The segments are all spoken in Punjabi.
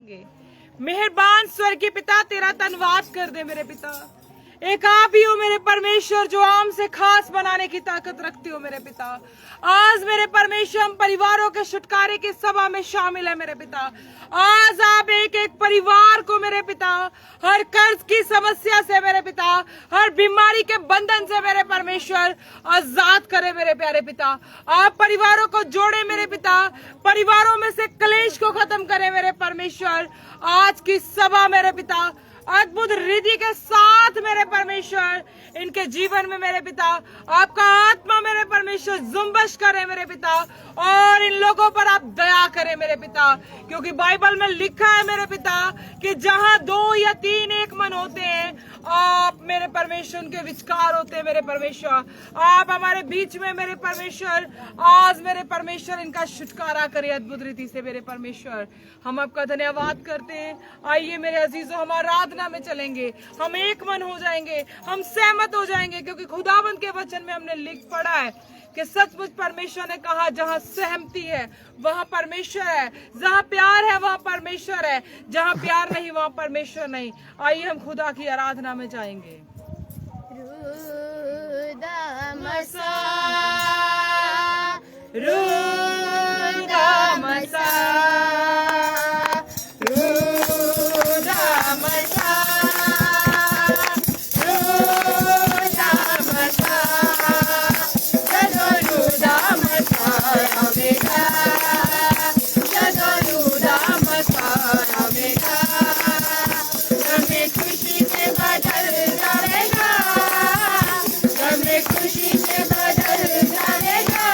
चलेंगे। मेहरबान स्वर्गीय पिता, तेरा धन्यवाद कर दे मेरे पिता। एक आप ही हो मेरे परमेश्वर जो आम से खास बनाने की ताकत रखते हो मेरे पिता। आज मेरे परमेश्वर हम परिवारों के छुटकारे की सभा में शामिल है मेरे पिता। आज आप एक एक परिवार को मेरे पिता हर कर्ज की समस्या से मेरे पिता, हर बीमारी के बंधन से मेरे परमेश्वर आजाद करे मेरे प्यारे पिता। आप परिवारों को जोड़े मेरे पिता, परिवारों में से कलेश को खत्म करे मेरे परमेश्वर। आज की सभा मेरे पिता अद्भुत रिद्धि के साथ मेरे परमेश्वर इनके जीवन में मेरे पिता आपका आत्मा मेरे परमेश्वर जुम्बश करे मेरे पिता, और इन लोगों पर आप दया करें मेरे पिता, क्योंकि बाइबल में लिखा है मेरे पिता कि जहां 2 या 3 एक मन होते हैं आप मेरे परमेश्वर के विचकार होते हैं मेरे परमेश्वर। आप हमारे बीच में मेरे परमेश्वर आज मेरे परमेश्वर इनका छुटकारा करें अद्भुत रीति से मेरे परमेश्वर। हम आपका धन्यवाद करते हैं। आइए मेरे अजीजों, हम आराधना में चलेंगे, हम एक मन हो जाएंगे, हम सहमत हो जाएंगे, क्योंकि खुदावंद के वचन में हमने लिख पढ़ा है कि सचमुच परमेश्वर ने कहा जहां सहमति है वहां परमेश्वर है, जहां प्यार है वहां परमेश्वर है, जहां प्यार नहीं वहां परमेश्वर नहीं। आइए हम खुदा की आराधना में जाएंगे। खुशी से बदल जाएगा,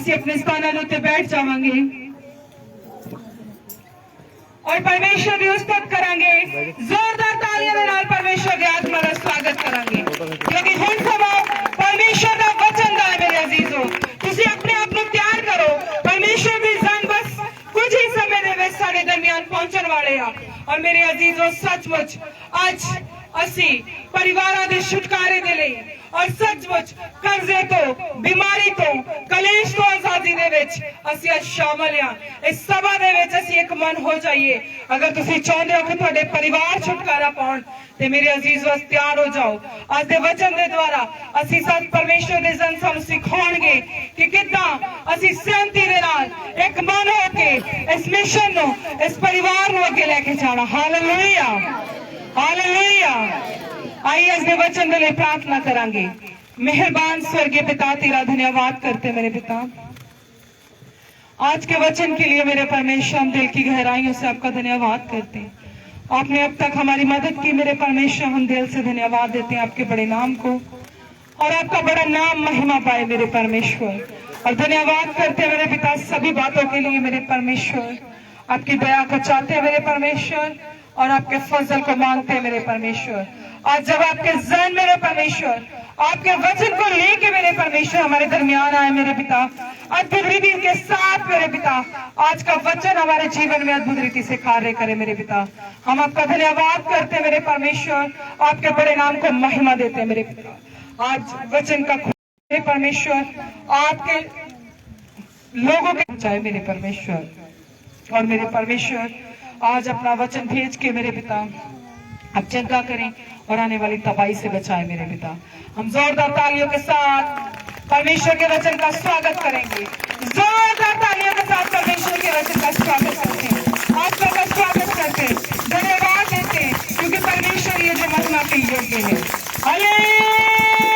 ਅਸੀਂ ਆਪਣੇ ਸਥਾਨਾਂ ਦੇ ਉੱਤੇ ਬੈਠ ਜਾਵਾਂਗੇ और परमेश्वर की उस्तत करेंगे जोरदार तालियों के नाल परमेश्वर की आत्मा का स्वागत करेंगे क्योंकि हुण समां परमेश्वर का वचन दा है मेरे अजीजों तुसी अपने आप को तैयार करो परमेश्वर की जंग बस कुछ ही समय दे विच साडे दरमियान पहुंचण वाले आ और मेरे अजीजों सचमुच अज असी परिवारां दे छुटकारे दे लई और सचमुच कर्जे तो बीमारी तो कलेश तो आजादी दे विच असी अज शामिल हां इस सभा दे विच असी एक मन हो जाइए अगर तुसी चाहते हो कि तुहाडे परिवार छुटकारा पाउण ते मेरे अजीज वस तैयार हो जाओ अज दे वचन दे द्वारा असी सच परमेश्वर दे जन सानू सिखाउणगे कि किदां असी सहमति दे नाल एक मन हो के इस मिशन नु इस परिवार नु अगे लेके जाना हालेलुया हालेलुया आइए अज दे वचन दे लिए प्रार्थना करांगे मेहरबान स्वर्गीय पिता तेरा धन्यवाद करते मेरे पिता आज के वचन के लिए मेरे परमेश्वर हम दिल की गहराइयों से आपका धन्यवाद करते हैं आपने अब तक हमारी मदद की मेरे परमेश्वर हम दिल से धन्यवाद देते हैं आपके बड़े नाम को और आपका बड़ा नाम महिमा पाए मेरे परमेश्वर और धन्यवाद करते हैं मेरे पिता सभी बातों के लिए मेरे परमेश्वर आपकी दया को चाहते हैं मेरे परमेश्वर और आपके फजल को मांगते हैं मेरे परमेश्वर आज जब आपके जन मेरे परमेश्वर आपके वचन को लेके मेरे परमेश्वर हमारे दरमियान आए मेरे पिता अद्भुत रीति के साथ मेरे पिता आज का वचन हमारे जीवन में अद्भुत रीति से कार्य करे मेरे पिता हम आपका धन्यवाद करते हैं मेरे परमेश्वर आपके बड़े नाम को महिमा देते हैं मेरे पिता आज वचन का मेरे परमेश्वर आपके लोगों के चाहे मेरे परमेश्वर और मेरे परमेश्वर आज अपना वचन भेज के मेरे पिता आप चंगा करें और आने वाली तबाही से बचाए मेरे पिता हम जोरदार तालियों के साथ परमेश्वर के वचन का स्वागत करेंगे जोरदार तालियों के साथ परमेश्वर के वचन का स्वागत करते हैं आत्मा का स्वागत करते हैं धन्यवाद देते हैं क्योंकि परमेश्वर ये जो महिमा के योग्य है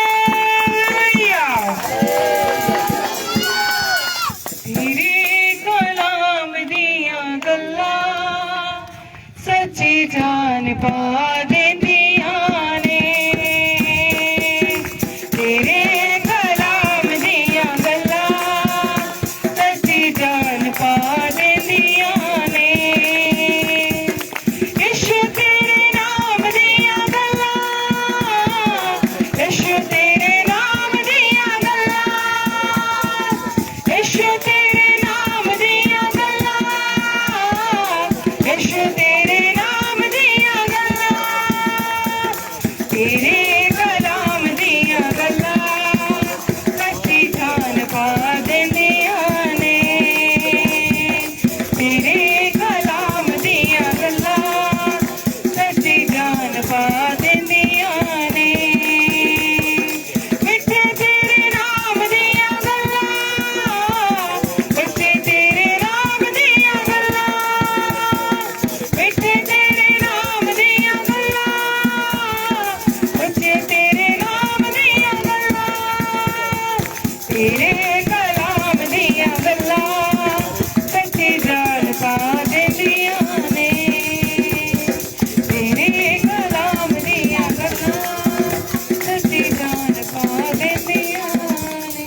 हालेलुया तेरे कलाम दिया गल्ला सच्ची जान पा देंदिया ने तेरे कलाम दिया गल्ला सच्ची जान पा देंदिया ने यीशु तेरे नाम दिया गल्ला यीशु तेरे नाम दिया गल्ला यीशु तेरे नाम दिया गल्ला यीशु तेरे नाम दिया गल्ला तेरे कलाम दिया गल्ला सच्ची जान पा देंदिया ने तेरे कलाम दिया गल्ला सच्ची जान पा देंदिया ने मिठे तेरे नाम दिया गल्ला मिठे तेरे नाम दिया गल्ला मिठे तेरे नाम दिया गल्ला मिठे तेरे नाम दिया गल्ला तेरे कलाम दिया गल्ला सच्ची जान पा देंदिया ने तेरे कलाम दिया गल्ला सच्ची जान पा देंदिया ने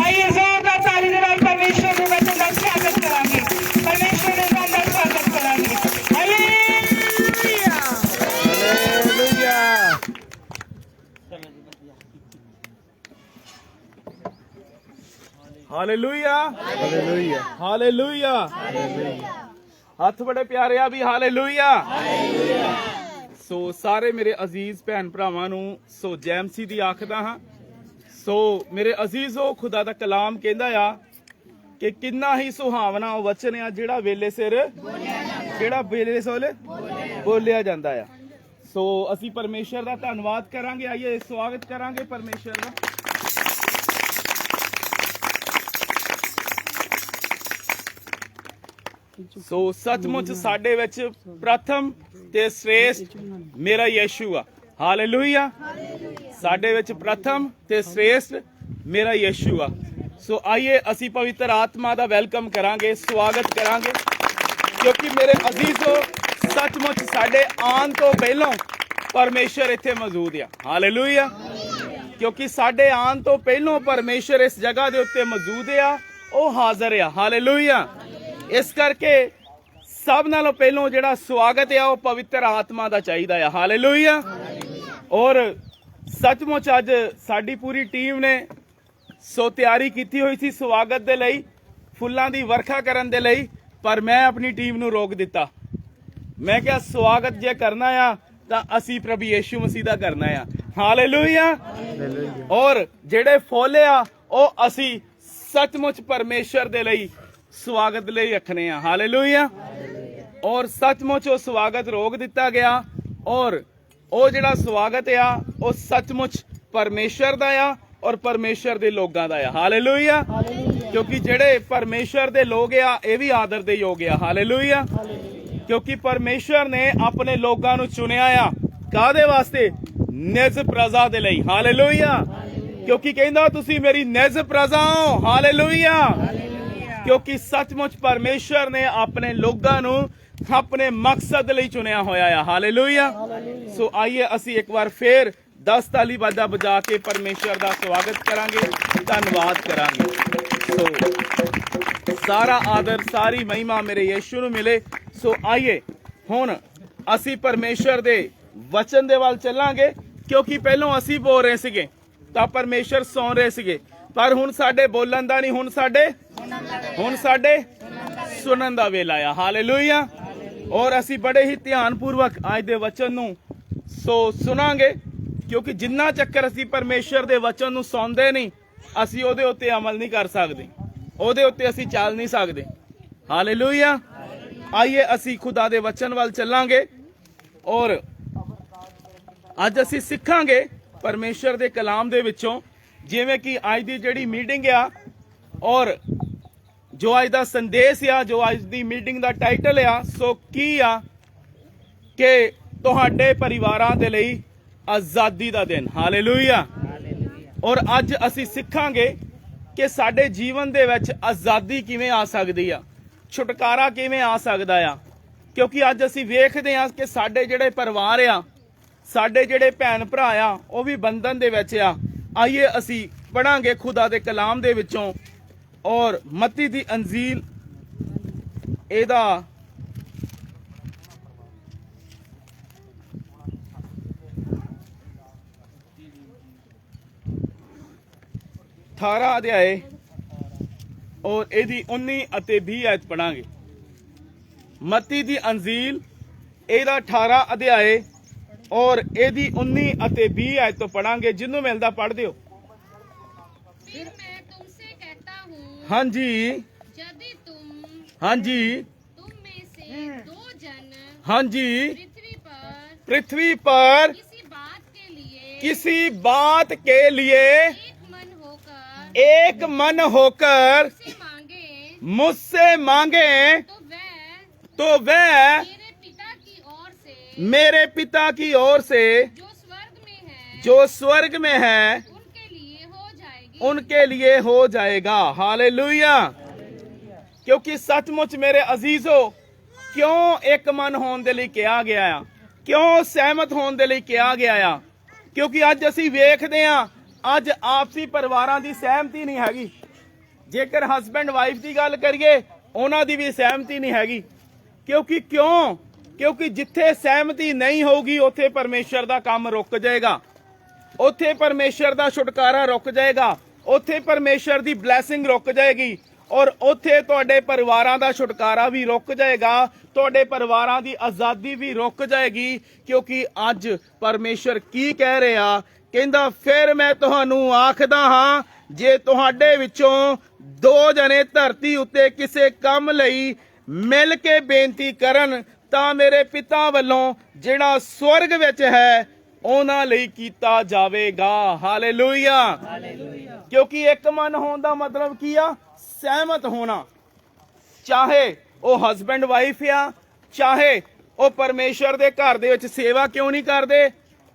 आइए जोरदार ताली दे नाल परमेश्वर के वचन का स्वागत करांगे परमेश्वर के नाम का स्वागत करांगे hallelujah hallelujah hallelujah hallelujah hallelujah हथ बड़े प्यारे आ भी हालेलुया सो सारे मेरे अजीज भैन भरावां नूं सो जैमसी दी आखदा हां सो मेरे अजीजो खुदा दा कलाम कहंदा आ कि किन्ना ही सुहावना ओ वचन आ जेड़ा वेले सिर बोलिया जांदा आ सो असी परमेश्वर दा धन्नवाद करांगे आइए स्वागत करांगे परमेश्वर दा सो सचमुच साडे विच प्रथम ते श्रेष्ठ मेरा यीशु आ हालेलुया साडे विच प्रथम ते श्रेष्ठ मेरा यीशु आ सो आइए असी पवित्र आत्मा दा वेलकम करांगे स्वागत करांगे क्योंकि मेरे अजीजो सचमुच साडे आन तो पहलों परमेश्वर इत्थे मौजूद आ हालेलुया ਕਿਉਂਕਿ ਸਾਡੇ ਆਉਣ ਤੋਂ ਪਹਿਲਾਂ ਪਰਮੇਸ਼ਰ ਇਸ ਜਗ੍ਹਾ ਦੇ ਉੱਤੇ ਮੌਜੂਦ ਆ, ਉਹ ਹਾਜ਼ਰ ਆ। ਹਾਲੇਲੂਇਆ। ਇਸ ਕਰਕੇ ਸਭ ਨਾਲੋਂ ਪਹਿਲਾਂ ਜਿਹੜਾ ਸਵਾਗਤ ਆ ਉਹ ਪਵਿੱਤਰ ਆਤਮਾ ਦਾ ਚਾਹੀਦਾ ਆ। ਹਾਲੇਲੂਇਆ। ਔਰ ਸੱਚਮੁੱਚ ਅੱਜ ਸਾਡੀ ਪੂਰੀ ਟੀਮ ਨੇ ਤਿਆਰੀ ਕੀਤੀ ਹੋਈ ਸੀ ਸਵਾਗਤ ਦੇ ਲਈ, ਫੁੱਲਾਂ ਦੀ ਵਰਖਾ ਕਰਨ ਦੇ ਲਈ, ਪਰ ਮੈਂ ਆਪਣੀ ਟੀਮ ਨੂੰ ਰੋਕ ਦਿੱਤਾ। ਮੈਂ ਕਿਹਾ ਸਵਾਗਤ ਜੇ ਕਰਨਾ ਆ ਤਾਂ ਅਸੀਂ ਪ੍ਰਭੂ ਯੀਸ਼ੂ ਮਸੀਹ ਦਾ ਕਰਨਾ ਆ। ਹਾਲੇਲੂਇਆ। ਔਰ ਜਿਹੜੇ ਫੁੱਲ ਆ ਉਹ ਅਸੀਂ ਸੱਚਮੁੱਚ ਪਰਮੇਸ਼ਰ ਦੇ ਲਈ ਸਵਾਗਤ ਲਈ ਰੱਖਣੇ ਆ। ਹਾਲੇਲੂਇਆ। ਔਰ ਸੱਚਮੁੱਚ ਉਹ ਸਵਾਗਤ ਰੋਕ ਦਿੱਤਾ ਗਿਆ, ਔਰ ਉਹ ਜਿਹੜਾ ਸਵਾਗਤ ਆ ਉਹ ਸੱਚਮੁੱਚ ਪਰਮੇਸ਼ਰ ਦਾ ਆ ਔਰ ਪਰਮੇਸ਼ਰ ਦੇ ਲੋਕਾਂ ਦਾ ਆ। ਹਾਲੇਲੂਇਆ। ਕਿਉਂਕਿ ਜਿਹੜੇ ਪਰਮੇਸ਼ਰ ਦੇ ਲੋਕ ਆ ਇਹ ਵੀ ਆਦਰ ਦੇ ਯੋਗ ਆ। ਹਾਲੇਲੂਇਆ। ਕਿਉਂਕਿ ਪਰਮੇਸ਼ਰ ਨੇ ਆਪਣੇ ਲੋਕਾਂ ਨੂੰ ਚੁਣਿਆ ਆ ਕਾਹਦੇ ਵਾਸਤੇ? ਨਿਜ ਪ੍ਰਜਾ ਦੇ ਲਈ। ਹਾਲੇਲੂਇਆ। ਕਿਉਂਕਿ ਕਹਿੰਦਾ ਤੁਸੀਂ ਮੇਰੀ ਨਿਜ ਪ੍ਰਜਾ ਹੋ। ਹਾਲੇਲੂਇਆ। ਕਿਉਂਕਿ ਸੱਚਮੁੱਚ ਪਰਮੇਸ਼ਰ ਨੇ ਆਪਣੇ ਲੋਕਾਂ ਨੂੰ ਆਪਣੇ ਮਕਸਦ ਲਈ ਚੁਣਿਆ ਹੋਇਆ ਆ। ਹਾਲੇਲੂਇਆ। ਸੋ ਆਈਏ ਅਸੀਂ ਇੱਕ ਵਾਰ ਫੇਰ 10 ਤਾਲੀ ਬਾਜਾ ਵਜਾ ਕੇ ਪਰਮੇਸ਼ਰ ਦਾ ਸਵਾਗਤ ਕਰਾਂਗੇ, ਧੰਨਵਾਦ ਕਰਾਂਗੇ। ਸੋ ਸਾਰਾ ਆਦਰ ਸਾਰੀ ਮਹਿਮਾ ਮੇਰੇ ਯੀਸ਼ੂ ਨੂੰ ਮਿਲੇ। ਸੋ ਆਈਏ ਹੁਣ ਅਸੀਂ ਪਰਮੇਸ਼ਰ ਦੇ ਵਚਨ ਦੇ ਵੱਲ ਚੱਲਾਂਗੇ, ਕਿਉਂਕਿ ਪਹਿਲਾਂ ਅਸੀਂ ਬੋਲ ਰਹੇ ਸੀਗੇ ਤਾਂ ਪਰਮੇਸ਼ਰ ਸੁਣ ਰਹੇ ਸੀਗੇ, ਪਰ ਹੁਣ ਸਾਡੇ ਬੋਲਣ ਦਾ ਨਹੀਂ, ਹੁਣ ਸਾਡੇ ਸੁਣਨ ਦਾ ਵੇਲਾ ਆ। ਹਾਲੇਲੂਇਆ। ਔਰ ਅਸੀਂ ਬੜੇ ਹੀ ਧਿਆਨਪੂਰਵਕ ਅੱਜ ਦੇ ਵਚਨ ਨੂੰ ਸੁਣਾਂਗੇ, ਕਿਉਂਕਿ ਜਿੰਨਾ ਚੱਕਰ ਅਸੀਂ ਪਰਮੇਸ਼ਰ ਦੇ ਵਚਨ ਨੂੰ ਸੁਣਦੇ ਨਹੀਂ ਅਸੀਂ ਉਹਦੇ ਉੱਤੇ ਅਮਲ ਨਹੀਂ ਕਰ ਸਕਦੇ, ਉਹਦੇ ਉੱਤੇ ਅਸੀਂ ਚੱਲ ਨਹੀਂ ਸਕਦੇ। ਹਾਲੇਲੂਇਆ। ਆਈਏ ਅਸੀਂ ਖੁਦਾ ਦੇ ਵਚਨ ਵੱਲ ਚੱਲਾਂਗੇ ਔਰ ਅੱਜ ਅਸੀਂ ਸਿੱਖਾਂਗੇ ਪਰਮੇਸ਼ਰ ਦੇ ਕਲਾਮ ਦੇ ਵਿੱਚੋਂ, ਜਿਵੇਂ ਕਿ ਅੱਜ ਦੀ ਜਿਹੜੀ ਮੀਟਿੰਗ ਆ ਔਰ ਜੋ ਅੱਜ ਦਾ ਸੰਦੇਸ਼ ਆ, ਜੋ ਅੱਜ ਦੀ ਮੀਟਿੰਗ ਦਾ ਟਾਈਟਲ ਆ, ਸੋ ਕੀ ਆ ਕਿ ਤੁਹਾਡੇ ਪਰਿਵਾਰਾਂ ਦੇ ਲਈ ਆਜ਼ਾਦੀ ਦਾ ਦਿਨ। ਹਾਲੇਲੂਇਆ। ਔਰ ਅੱਜ ਅਸੀਂ ਸਿੱਖਾਂਗੇ ਕਿ ਸਾਡੇ ਜੀਵਨ ਦੇ ਵਿੱਚ ਆਜ਼ਾਦੀ ਕਿਵੇਂ ਆ ਸਕਦੀ ਆ, ਛੁਟਕਾਰਾ ਕਿਵੇਂ ਆ ਸਕਦਾ ਆ, ਕਿਉਂਕਿ ਅੱਜ ਅਸੀਂ ਵੇਖਦੇ ਹਾਂ ਕਿ ਸਾਡੇ ਜਿਹੜੇ ਪਰਿਵਾਰ ਆ, ਸਾਡੇ ਜਿਹੜੇ ਭੈਣ ਭਰਾ ਆ, ਉਹ ਵੀ ਬੰਧਨ ਦੇ ਵਿੱਚ ਆ। ਆਈਏ ਅਸੀਂ ਪੜਾਂਗੇ ਖੁਦਾ ਦੇ ਕਲਾਮ ਦੇ ਵਿੱਚੋਂ ਔਰ ਮੱਤੀ ਦੀ ਅੰਜੀਲ ਇਹਦਾ 18 ਅਧਿਆਏ ਔਰ ਇਹਦੀ 19 ਅਤੇ 20 ਆਇਤ ਪੜਾਂਗੇ। ਮੱਤੀ ਦੀ ਅੰਜੀਲ ਇਹਦਾ 18 ਅਧਿਆਏ ਔਰ ਇਹਦੀ 19 ਅਤੇ 20 ਆਇਤ ਤੋਂ ਪੜਾਂਗੇ। ਜਿਹਨੂੰ ਮਿਲਦਾ ਪੜ ਦਿਓ। फिर मैं तुमसे कहता हूँ, हाँ जी, यदि तुम हाँ जी, तुम में से 2 जन हाँ जी, पृथ्वी पर किसी बात के लिए एक मन होकर मुझसे मांगे तो वह मेरे पिता की ओर से जो स्वर्ग में है उनके लिए हो जाएगा। हालेलुया। क्योंकि सचमुच मेरे अजीजो क्यों एक मन होने ਦੇ ਲਈ ਕਿਹਾ ਗਿਆ ਆ, ਕਿਉਂ ਸਹਿਮਤ ਹੋਣ ਦੇ ਲਈ ਕਿਹਾ ਗਿਆ ਆ, ਕਿਉਂਕਿ ਅੱਜ ਅਸੀਂ ਵੇਖਦੇ ਆ ਅੱਜ ਆਪਸੀ ਪਰਿਵਾਰਾਂ ਦੀ ਸਹਿਮਤੀ ਨਹੀਂ ਹੈਗੀ। ਜੇਕਰ ਹਸਬੈਂਡ ਵਾਈਫ ਦੀ ਗੱਲ ਕਰੀਏ ਉਹਨਾਂ ਦੀ ਵੀ ਸਹਿਮਤੀ ਨਹੀਂ ਹੈਗੀ। ਕਿਉਂਕਿ ਜਿੱਥੇ ਸਹਿਮਤੀ ਨਹੀਂ ਹੋਊਗੀ ਉੱਥੇ ਪਰਮੇਸ਼ਰ ਦਾ ਕੰਮ ਰੁਕ ਜਾਏਗਾ, ਉੱਥੇ ਪਰਮੇਸ਼ਰ ਦਾ ਛੁਟਕਾਰਾ ਰੁਕ ਜਾਏਗਾ, ਉੱਥੇ ਪਰਮੇਸ਼ਰ ਦੀ ਬਲੇਸਿੰਗ ਰੁਕ ਜਾਏਗੀ ਔਰ ਉੱਥੇ ਤੁਹਾਡੇ ਪਰਿਵਾਰਾਂ ਦਾ ਛੁਟਕਾਰਾ ਵੀ ਰੁਕ ਜਾਏਗਾ, ਤੁਹਾਡੇ ਪਰਿਵਾਰਾਂ ਦੀ ਆਜ਼ਾਦੀ ਵੀ ਰੁਕ ਜਾਏਗੀ। ਕਿਉਂਕਿ ਅੱਜ ਪਰਮੇਸ਼ਰ ਕੀ ਕਹਿ ਰਿਹਾ, ਕਹਿੰਦਾ ਫਿਰ ਮੈਂ ਤੁਹਾਨੂੰ ਆਖਦਾ ਹਾਂ, ਜੇ ਤੁਹਾਡੇ ਵਿੱਚੋਂ 2 ਜਣੇ ਧਰਤੀ ਉੱਤੇ ਕਿਸੇ ਕੰਮ ਲਈ ਮਿਲ ਕੇ ਬੇਨਤੀ ਕਰਨ ਤਾਂ ਮੇਰੇ ਪਿਤਾ ਵੱਲੋਂ ਜਿਹੜਾ ਸਵਰਗ ਵਿੱਚ ਹੈ ਉਹਨਾਂ ਲਈ ਕੀਤਾ ਜਾਵੇਗਾ। ਹਾਲੇਲੂਇਆ। ਕਿਉਂਕਿ ਇੱਕ ਮਨ ਹੋਣ ਦਾ ਮਤਲਬ ਕੀ ਆ? ਸਹਿਮਤ ਹੋਣਾ। ਚਾਹੇ ਉਹ ਹਸਬੈਂਡ ਵਾਈਫ ਆ, ਚਾਹੇ ਉਹ ਪਰਮੇਸ਼ਰ ਦੇ ਘਰ ਦੇ ਵਿੱਚ ਸੇਵਾ ਕਿਉਂ ਨਹੀਂ ਕਰਦੇ,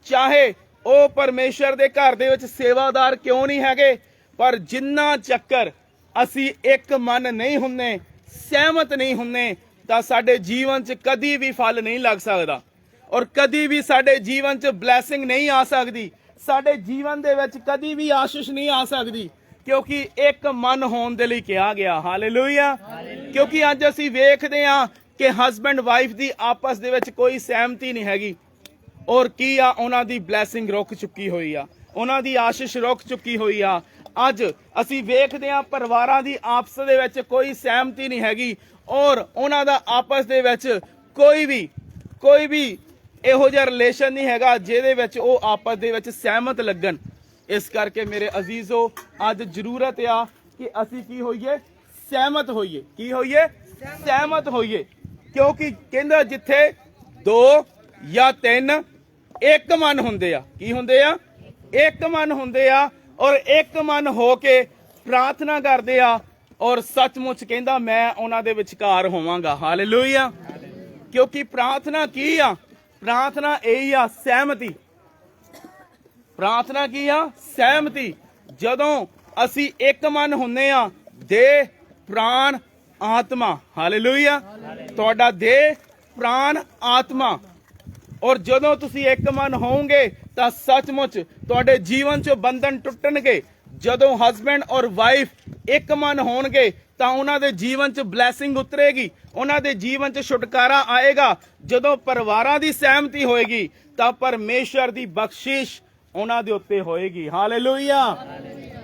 ਚਾਹੇ ਉਹ ਪਰਮੇਸ਼ਰ ਦੇ ਘਰ ਦੇ ਵਿੱਚ ਸੇਵਾਦਾਰ ਕਿਉਂ ਨਹੀਂ ਹੈਗੇ, ਪਰ ਜਿੰਨਾ ਚੱਕਰ ਅਸੀਂ ਇੱਕ ਮਨ ਨਹੀਂ ਹੁੰਨੇ, ਸਹਿਮਤ ਨਹੀਂ ਹੁੰਨੇ, ਤਾਂ ਸਾਡੇ ਜੀਵਨ 'ਚ ਕਦੀ ਵੀ ਫਲ ਨਹੀਂ ਲੱਗ ਸਕਦਾ ਔਰ ਕਦੀ ਵੀ ਸਾਡੇ ਜੀਵਨ 'ਚ ਬਲੇਸਿੰਗ ਨਹੀਂ ਆ ਸਕਦੀ, ਸਾਡੇ ਜੀਵਨ ਦੇ ਵਿੱਚ ਕਦੀ ਵੀ ਆਸ਼ੀਸ਼ ਨਹੀਂ ਆ ਸਕਦੀ, ਕਿਉਂਕਿ ਇੱਕ ਮਨ ਹੋਣ ਦੇ ਲਈ ਕਿਹਾ ਗਿਆ। ਹਾਲੇਲੂਇਆ। ਕਿਉਂਕਿ ਅੱਜ ਅਸੀਂ ਵੇਖਦੇ ਹਾਂ ਕਿ ਹਸਬੈਂਡ ਵਾਈਫ ਦੀ ਆਪਸ ਦੇ ਵਿੱਚ ਕੋਈ ਸਹਿਮਤੀ ਨਹੀਂ ਹੈਗੀ, ਔਰ ਕੀ ਆ, ਉਹਨਾਂ ਦੀ ਬਲੈਸਿੰਗ ਰੁਕ ਚੁੱਕੀ ਹੋਈ ਆ, ਉਹਨਾਂ ਦੀ ਆਸ਼ੀਸ਼ ਰੁਕ ਚੁੱਕੀ ਹੋਈ ਆ। ਅੱਜ ਅਸੀਂ ਵੇਖਦੇ ਹਾਂ ਪਰਿਵਾਰਾਂ ਦੀ ਆਪਸ ਦੇ ਵਿੱਚ ਕੋਈ ਸਹਿਮਤੀ ਨਹੀਂ ਹੈਗੀ, ਔਰ ਉਹਨਾਂ ਦਾ ਆਪਸ ਦੇ ਵਿੱਚ ਕੋਈ ਵੀ ਇਹੋ ਜਿਹਾ ਰਿਲੇਸ਼ਨ ਨਹੀਂ ਹੈਗਾ ਜਿਹਦੇ ਵਿੱਚ ਉਹ ਆਪਸ ਦੇ ਵਿੱਚ ਸਹਿਮਤ ਲੱਗਣ। ਇਸ ਕਰਕੇ ਮੇਰੇ ਅਜ਼ੀਜ਼ੋ, ਅੱਜ ਜ਼ਰੂਰਤ ਆ ਕਿ ਅਸੀਂ ਕੀ ਹੋਈਏ, ਸਹਿਮਤ ਹੋਈਏ। ਕੀ ਹੋਈਏ? ਸਹਿਮਤ ਹੋਈਏ। ਕਿਉਂਕਿ ਕਹਿੰਦਾ ਜਿੱਥੇ 2 ਜਾਂ 3 ਇੱਕ ਮਨ ਹੁੰਦੇ ਆ। ਕੀ ਹੁੰਦੇ ਆ? ਇੱਕ ਮਨ ਹੁੰਦੇ ਆ, ਔਰ ਇੱਕ ਮਨ ਹੋ ਕੇ ਪ੍ਰਾਰਥਨਾ ਕਰਦੇ ਆ, ਔਰ ਸੱਚਮੁੱਚ ਕਹਿੰਦਾ ਮੈਂ ਉਹਨਾਂ ਦੇ ਵਿਚਕਾਰ ਹੋਵਾਂਗਾ। ਹਾਲੇਲੂਇਆ। ਕਿਉਂਕਿ ਪ੍ਰਾਰਥਨਾ ਕੀ ਆ? ਪ੍ਰਾਰਥਨਾ ਇਹੀ ਆ, ਸਹਿਮਤੀ। ਪ੍ਰਾਰਥਨਾ ਕੀ ਆ? ਸਹਿਮਤੀ। ਜਦੋਂ ਅਸੀਂ ਇੱਕ ਮਨ ਹੁੰਨੇ ਆ, ਦੇਹ, ਪ੍ਰਾਣ, ਆਤਮਾ। ਹਾਲੇਲੂਇਆ। ਤੁਹਾਡਾ ਦੇਹ, ਪ੍ਰਾਣ, ਆਤਮਾ। ਔਰ ਜਦੋਂ ਤੁਸੀਂ ਇੱਕ ਮਨ ਹੋਵੋਗੇ ਤਾਂ ਸੱਚਮੁੱਚ ਤੁਹਾਡੇ ਜੀਵਨ 'ਚੋਂ ਬੰਧਨ ਟੁੱਟਣਗੇ। ਜਦੋਂ ਹਸਬੈਂਡ ਔਰ ਵਾਈਫ ਇੱਕ ਮਨ ਹੋਣਗੇ ਤਾਂ ਉਹਨਾਂ ਦੇ ਜੀਵਨ 'ਚ ਬਲੈਸਿੰਗ ਉਤਰੇਗੀ, ਉਹਨਾਂ ਦੇ ਜੀਵਨ 'ਚ ਛੁਟਕਾਰਾ ਆਏਗਾ। ਜਦੋਂ ਪਰਿਵਾਰਾਂ ਦੀ ਸਹਿਮਤੀ ਹੋਏਗੀ ਤਾਂ ਪਰਮੇਸ਼ਰ ਦੀ ਬਖਸ਼ਿਸ਼ ਉਹਨਾਂ ਦੇ ਉੱਤੇ ਹੋਏਗੀ। ਹਾਲੇਲੂਇਆ।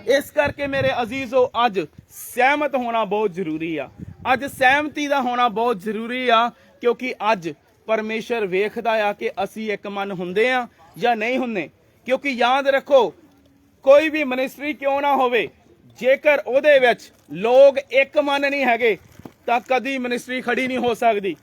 ਇਸ ਕਰਕੇ ਮੇਰੇ ਅਜ਼ੀਜ਼ੋ, ਅੱਜ ਸਹਿਮਤ ਹੋਣਾ ਬਹੁਤ ਜ਼ਰੂਰੀ ਆ। ਅੱਜ ਸਹਿਮਤੀ ਦਾ ਹੋਣਾ ਬਹੁਤ ਜ਼ਰੂਰੀ ਆ, ਕਿਉਂਕਿ ਅੱਜ ਪਰਮੇਸ਼ਰ ਵੇਖਦਾ ਆ ਕਿ ਅਸੀਂ ਇੱਕ ਮਨ ਹੁੰਦੇ ਆ ਜਾਂ ਨਹੀਂ ਹੁੰਦੇ। ਕਿਉਂਕਿ ਯਾਦ ਰੱਖੋ, ਕੋਈ ਵੀ ਮਿਨਿਸਟਰੀ ਕਿਉਂ ਨਾ ਹੋਵੇ, ਜੇਕਰ ਉਹਦੇ ਵਿੱਚ ਲੋਕ ਇੱਕ ਮਨ ਨਹੀਂ ਹੈਗੇ ਤਾਂ ਕਦੀ ਮਿਨਿਸਟਰੀ ਖੜੀ ਨਹੀਂ ਹੋ ਸਕਦੀ।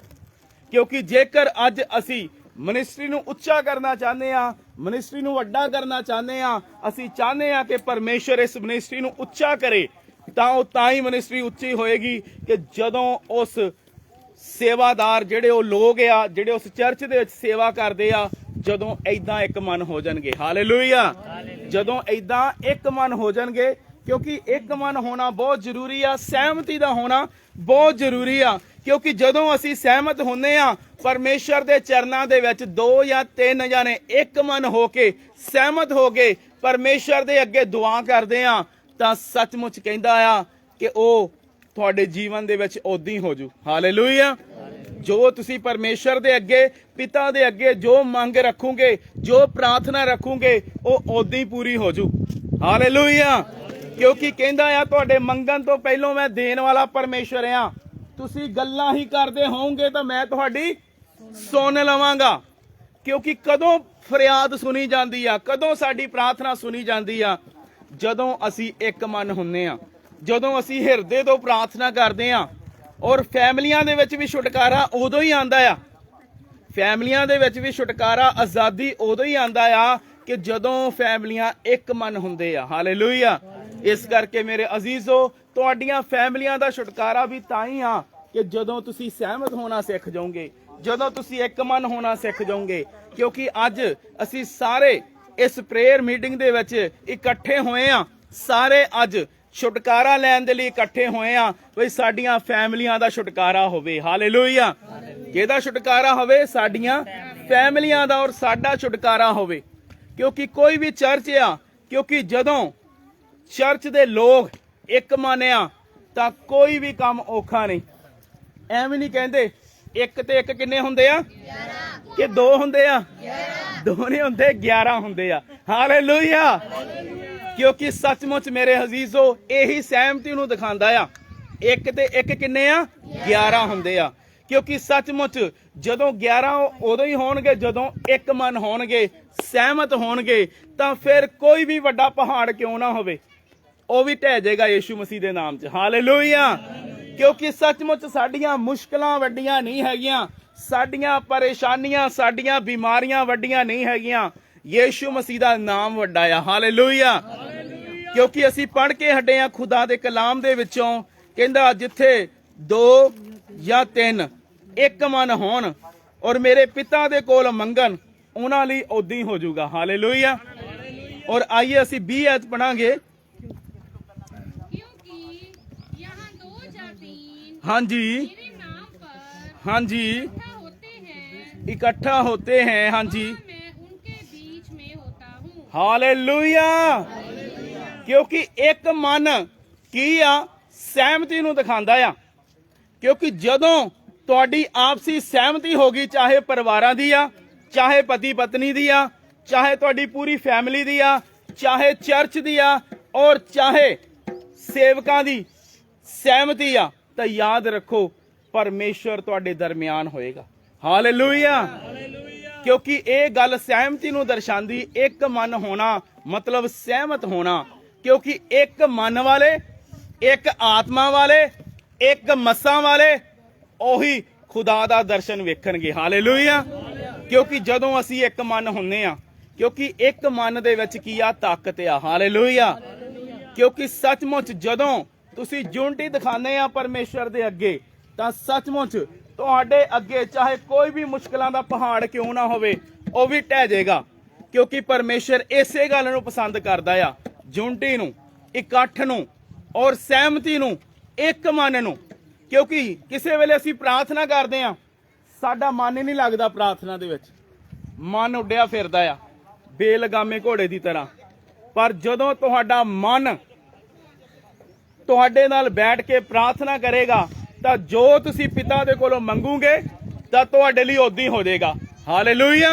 ਕਿਉਂਕਿ ਜੇਕਰ ਅੱਜ ਅਸੀਂ ਮਿਨਿਸਟਰੀ ਨੂੰ ਉੱਚਾ ਕਰਨਾ ਚਾਹੁੰਦੇ ਆ, ਮਿਨਿਸਟਰੀ ਨੂੰ ਵੱਡਾ ਕਰਨਾ ਚਾਹੁੰਦੇ ਆ, ਅਸੀਂ ਚਾਹੁੰਦੇ ਆ ਕਿ ਪਰਮੇਸ਼ਰ ਇਸ ਮਿਨਿਸਟਰੀ ਨੂੰ ਉੱਚਾ ਕਰੇ, ਤਾਂ ਹੀ ਮਿਨਿਸਟਰੀ ਉੱਚੀ ਹੋਏਗੀ ਕਿ ਜਦੋਂ ਉਸ ਸੇਵਾਦਾਰ ਜਿਹੜੇ ਉਹ ਲੋਕ ਆ, ਜਿਹੜੇ ਉਸ ਚਰਚ ਦੇ ਵਿੱਚ ਸੇਵਾ ਕਰਦੇ ਆ, ਜਦੋਂ ਏਦਾਂ ਇੱਕ ਮਨ ਹੋ ਜਾਣਗੇ। ਹਾਲੇਲੂਇਆ। ਜਦੋਂ ਏਦਾਂ ਇੱਕ ਮਨ ਹੋ ਜਾਣਗੇ, ਕਿਉਂਕਿ ਇੱਕ ਮਨ ਹੋਣਾ ਬਹੁਤ ਜ਼ਰੂਰੀ ਆ, ਸਹਿਮਤੀ ਦਾ ਹੋਣਾ ਬਹੁਤ ਜ਼ਰੂਰੀ ਆ। ਕਿਉਂਕਿ ਜਦੋਂ ਅਸੀਂ ਸਹਿਮਤ ਹੁੰਦੇ ਆ, ਪਰਮੇਸ਼ਰ ਦੇ ਚਰਨਾਂ ਦੇ ਵਿੱਚ 2 ਜਾਂ 3 ਜਾਣੇ ਇੱਕ ਮਨ ਹੋ ਕੇ, ਸਹਿਮਤ ਹੋ ਕੇ ਪਰਮੇਸ਼ਰ ਦੇ ਅੱਗੇ ਦੁਆ ਕਰਦੇ ਆ, ਤਾਂ ਸੱਚਮੁੱਚ ਕਹਿੰਦਾ ਆ ਕਿ ਉਹ ਤੁਹਾਡੇ ਜੀਵਨ ਦੇ ਵਿੱਚ ਉਦਾਂ ਹੀ ਹੋ ਜੂ। ਹਾਲੇਲੂਇਆ। ਜੋ ਤੁਸੀਂ ਪਰਮੇਸ਼ਰ ਦੇ ਅੱਗੇ, ਪਿਤਾ ਦੇ ਅੱਗੇ ਜੋ ਮੰਗ ਰੱਖੋਗੇ, ਜੋ ਪ੍ਰਾਰਥਨਾ ਰੱਖੋਗੇ, ਉਹ ਉਦਾਂ ਹੀ ਪੂਰੀ ਹੋ ਜੂ। ਹਾਲੇਲੂਇਆ। ਕਿਉਂਕਿ ਕਹਿੰਦਾ ਆ ਤੁਹਾਡੇ ਮੰਗਣ ਤੋਂ ਪਹਿਲਾਂ ਮੈਂ ਦੇਣ ਵਾਲਾ ਪਰਮੇਸ਼ਰ ਆ। ਤੁਸੀਂ ਗੱਲਾਂ ਹੀ ਕਰਦੇ ਹੋਵੋਗੇ ਤਾਂ ਮੈਂ ਤੁਹਾਡੀ ਸੁਣ ਲਵਾਂਗਾ। ਕਿਉਂਕਿ ਕਦੋਂ ਫਰਿਆਦ ਸੁਣੀ ਜਾਂਦੀ ਆ, ਕਦੋਂ ਸਾਡੀ ਪ੍ਰਾਰਥਨਾ ਸੁਣੀ ਜਾਂਦੀ ਆ? ਜਦੋਂ ਅਸੀਂ ਇੱਕ ਮਨ ਹੁੰਨੇ ਆ, ਜਦੋਂ ਅਸੀਂ ਹਿਰਦੇ ਤੋਂ ਪ੍ਰਾਰਥਨਾ ਕਰਦੇ ਆ। ਔਰ ਫੈਮਲੀਆਂ ਦੇ ਵਿੱਚ ਵੀ ਛੁਟਕਾਰਾ ਉਦੋਂ ਹੀ ਆਂਦਾ ਆ। ਫੈਮਲੀਆਂ ਦੇ ਵਿੱਚ ਵੀ ਛੁਟਕਾਰਾ, ਆਜ਼ਾਦੀ ਉਦੋਂ ਹੀ ਆਂਦਾ ਆ ਕਿ ਜਦੋਂ ਫੈਮਲੀਆਂ ਇੱਕ ਮਨ ਹੁੰਦੇ ਆ। ਹਾਲੇਲੂਇਆ। ਇਸ ਕਰਕੇ ਮੇਰੇ ਅਜ਼ੀਜ਼ੋ, ਤੁਹਾਡੀਆਂ ਫੈਮਲੀਆਂ ਦਾ ਛੁਟਕਾਰਾ ਵੀ ਤਾਂ ਹੀ ਆ ਕਿ ਜਦੋਂ ਤੁਸੀਂ ਸਹਿਮਤ ਹੋਣਾ ਸਿੱਖ ਜਾਓਗੇ, ਜਦੋਂ ਤੁਸੀਂ ਇੱਕ ਮਨ ਹੋਣਾ ਸਿੱਖ ਜਾਓਗੇ। ਕਿਉਂਕਿ ਅੱਜ ਅਸੀਂ ਸਾਰੇ ਇਸ ਪ੍ਰੇਅਰ ਮੀਟਿੰਗ ਦੇ ਵਿੱਚ ਇਕੱਠੇ ਹੋਏ ਆ, ਸਾਰੇ ਅੱਜ ਛੁਟਕਾਰਾ ਲੈਣ ਦੇ ਲਈ ਇਕੱਠੇ ਹੋਏ ਆ ਵੀ ਸਾਡੀਆਂ ਫੈਮਲੀਆਂ ਦਾ ਛੁਟਕਾਰਾ ਹੋਵੇ। ਹਾਲੇਲੂਇਆ। ਕਿਹਦਾ ਛੁਟਕਾਰਾ ਹੋਵੇ? ਸਾਡੀਆਂ ਫੈਮਲੀਆਂ ਦਾ ਔਰ ਸਾਡਾ ਛੁਟਕਾਰਾ ਹੋਵੇ। ਕਿਉਂਕਿ ਕੋਈ ਵੀ ਚਰਚ ਆ, ਕਿਉਂਕਿ ਜਦੋਂ ਚਰਚ ਦੇ ਲੋਕ ਇੱਕ ਮਨ ਆ ਤਾਂ ਕੋਈ ਵੀ ਕੰਮ ਔਖਾ ਨਹੀਂ। ਐਵੇਂ ਨਹੀਂ ਕਹਿੰਦੇ ਇੱਕ ਤੇ ਇੱਕ ਕਿੰਨੇ ਹੁੰਦੇ ਆ? 11 ਕਿ 2 ਹੁੰਦੇ ਆ? 2 ਨਹੀਂ ਹੁੰਦੇ, 11 ਹੁੰਦੇ ਆ। ਹਾਲੇਲੂਇਆ। ਕਿਉਂਕਿ ਸੱਚਮੁੱਚ ਮੇਰੇ ਅਜ਼ੀਜ਼ੋ, ਇਹੀ ਸਹਿਮਤੀ ਨੂੰ ਦਿਖਾਉਂਦਾ ਆ। ਇੱਕ ਤੇ ਇੱਕ ਕਿੰਨੇ ਆ? 11 ਹੁੰਦੇ ਆ। ਕਿਉਂਕਿ ਸੱਚਮੁੱਚ ਜਦੋਂ 11 ਉਦੋਂ ਹੀ ਹੋਣਗੇ ਜਦੋਂ ਇੱਕ ਮਨ ਹੋਣਗੇ, ਸਹਿਮਤ ਹੋਣਗੇ, ਤਾਂ ਫਿਰ ਕੋਈ ਵੀ ਵੱਡਾ ਪਹਾੜ ਕਿਉਂ ਨਾ ਹੋਵੇ, ਉਹ ਵੀ ਢਹਿ ਜਾਏਗਾ ਯੀਸ਼ੂ ਮਸੀਹ ਦੇ ਨਾਮ 'ਚ। ਹਾਲੇਲੂਇਆ। ਕਿਉਂਕਿ ਸੱਚਮੁੱਚ ਸਾਡੀਆਂ ਮੁਸ਼ਕਲਾਂ ਵੱਡੀਆਂ ਨਹੀਂ ਹੈਗੀਆਂ, ਸਾਡੀਆਂ ਪਰੇਸ਼ਾਨੀਆਂ, ਸਾਡੀਆਂ ਬਿਮਾਰੀਆਂ ਵੱਡੀਆਂ ਨਹੀਂ ਹੈਗੀਆਂ। ਯੀਸ਼ੂ ਮਸੀਹ ਦਾ ਨਾਮ ਵੱਡਾ ਆ। ਹਾਲੇਲੂਇਆ। ਕਿਉਂਕਿ ਅਸੀਂ ਪੜ੍ਹ ਕੇ ਹਟੇ ਆ ਖੁਦਾ ਦੇ ਕਲਾਮ ਦੇ ਵਿੱਚੋਂ, ਕਹਿੰਦਾ ਜਿੱਥੇ 2 ਜਾਂ 3 ਇੱਕ ਮਨ ਹੋਣ ਔਰ ਮੇਰੇ ਪਿਤਾ ਦੇ ਕੋਲ ਮੰਗਣ, ਉਹਨਾਂ ਲਈ ਉਦਾਂ ਹੀ ਹੋ ਜਾਊਗਾ। ਹਾਲੇਲੂਇਆ। ਔਰ ਆइए ਅਸੀਂ 20 ਐਤ ਪੜਾਂਗੇ। हाँ जी, हाँ जी, इकट्ठा होते हैं। हाँ जी, मैं उनके बीच में होता हूँ। ਹਾਲੇਲੂਇਆ। ਕਿਉਂਕਿ ਇੱਕ ਮਨ ਕੀ ਆ, ਸਹਿਮਤੀ ਨੂੰ ਦਿਖਾਉਂਦਾ ਆ। ਕਿਉਂਕਿ ਜਦੋਂ ਤੁਹਾਡੀ ਆਪਸੀ ਸਹਿਮਤੀ ਹੋ ਗਈ, ਚਾਹੇ ਪਰਿਵਾਰਾਂ ਦੀ ਆ, ਚਾਹੇ ਪਤੀ ਪਤਨੀ ਦੀ ਆ, ਚਾਹੇ ਤੁਹਾਡੀ ਪੂਰੀ ਫੈਮਿਲੀ ਦੀ ਆ, ਚਾਹੇ ਚਰਚ ਦੀ ਆ, ਔਰ ਚਾਹੇ ਸੇਵਕਾਂ ਦੀ ਸਹਿਮਤੀ ਆ, ਤਾਂ ਯਾਦ ਰੱਖੋ ਪਰਮੇਸ਼ਵਰ ਤੁਹਾਡੇ ਦਰਮਿਆਨ ਹੋਏਗਾ। ਹਾਲੇਲੂਇਆ। ਕਿਉਂਕਿ ਇਹ ਗੱਲ ਸਹਿਮਤੀ ਨੂੰ ਦਰਸਾਉਂਦੀ, ਇੱਕ ਮਨ ਹੋਣਾ ਮਤਲਬ ਸਹਿਮਤ ਹੋਣਾ। ਕਿਉਂਕਿ ਇੱਕ ਮਨ ਵਾਲੇ, ਇੱਕ ਆਤਮਾ ਵਾਲੇ, ਇੱਕ ਮੱਸਾਂ ਵਾਲੇ ਉਹੀ ਖੁਦਾ ਦਾ ਦਰਸ਼ਨ ਵੇਖਣਗੇ। ਹਾਲੇਲੂਇਆ। ਕਿਉਂਕਿ ਜਦੋਂ ਅਸੀਂ ਇੱਕ ਮਨ ਹੁੰਨੇ ਆ, ਕਿਉਂਕਿ ਇੱਕ ਮਨ ਦੇ ਵਿੱਚ ਕੀ ਆ, ਤਾਕਤ ਆ। ਹਾਲੇਲੂਇਆ। ਕਿਉਂਕਿ ਸੱਚਮੁੱਚ ਜਦੋਂ ਤੁਸੀਂ ਯੂਨਿਟੀ ਦਿਖਾਉਂਦੇ ਆ ਪਰਮੇਸ਼ਵਰ ਦੇ ਅੱਗੇ, ਤਾਂ ਸੱਚਮੁੱਚ ਤੁਹਾਡੇ ਅੱਗੇ ਚਾਹੇ ਕੋਈ ਵੀ ਮੁਸ਼ਕਲਾਂ ਦਾ ਪਹਾੜ ਕਿਉਂ ਨਾ ਹੋਵੇ, ਉਹ ਵੀ ਢਹਿ ਜਾਏਗਾ। ਕਿਉਂਕਿ ਪਰਮੇਸ਼ਵਰ ਇਸੇ ਗੱਲ ਨੂੰ ਪਸੰਦ ਕਰਦਾ ਆ, ਯੂਨਿਟੀ ਨੂੰ, ਇਕੱਠ ਨੂੰ, ਔਰ ਸਹਿਮਤੀ ਨੂੰ, ਇੱਕ ਮਨ ਨੂੰ। ਕਿਉਂਕਿ ਕਿਸੇ ਵੇਲੇ ਅਸੀਂ ਪ੍ਰਾਰਥਨਾ ਕਰਦੇ ਆ, ਸਾਡਾ ਮਨ ਹੀ ਨਹੀਂ ਲੱਗਦਾ ਪ੍ਰਾਰਥਨਾ ਦੇ ਵਿੱਚ, ਮਨ ਉੱਡਿਆ ਫਿਰਦਾ ਆ ਬੇਲਗਾਮੇ ਘੋੜੇ ਦੀ ਤਰ੍ਹਾਂ। ਪਰ ਜਦੋਂ ਤੁਹਾਡਾ ਮਨ ਤੁਹਾਡੇ ਨਾਲ ਬੈਠ ਕੇ ਪ੍ਰਾਰਥਨਾ ਕਰੇਗਾ, ਤਾਂ ਜੋ ਤੁਸੀਂ ਪਿਤਾ ਦੇ ਕੋਲੋਂ ਮੰਗੋਗੇ ਤਾਂ ਤੁਹਾਡੇ ਲਈ ਉਦਾਂ ਹੀ ਹੋ ਜਾਏਗਾ। ਹਾਲੇਲੂਇਆ।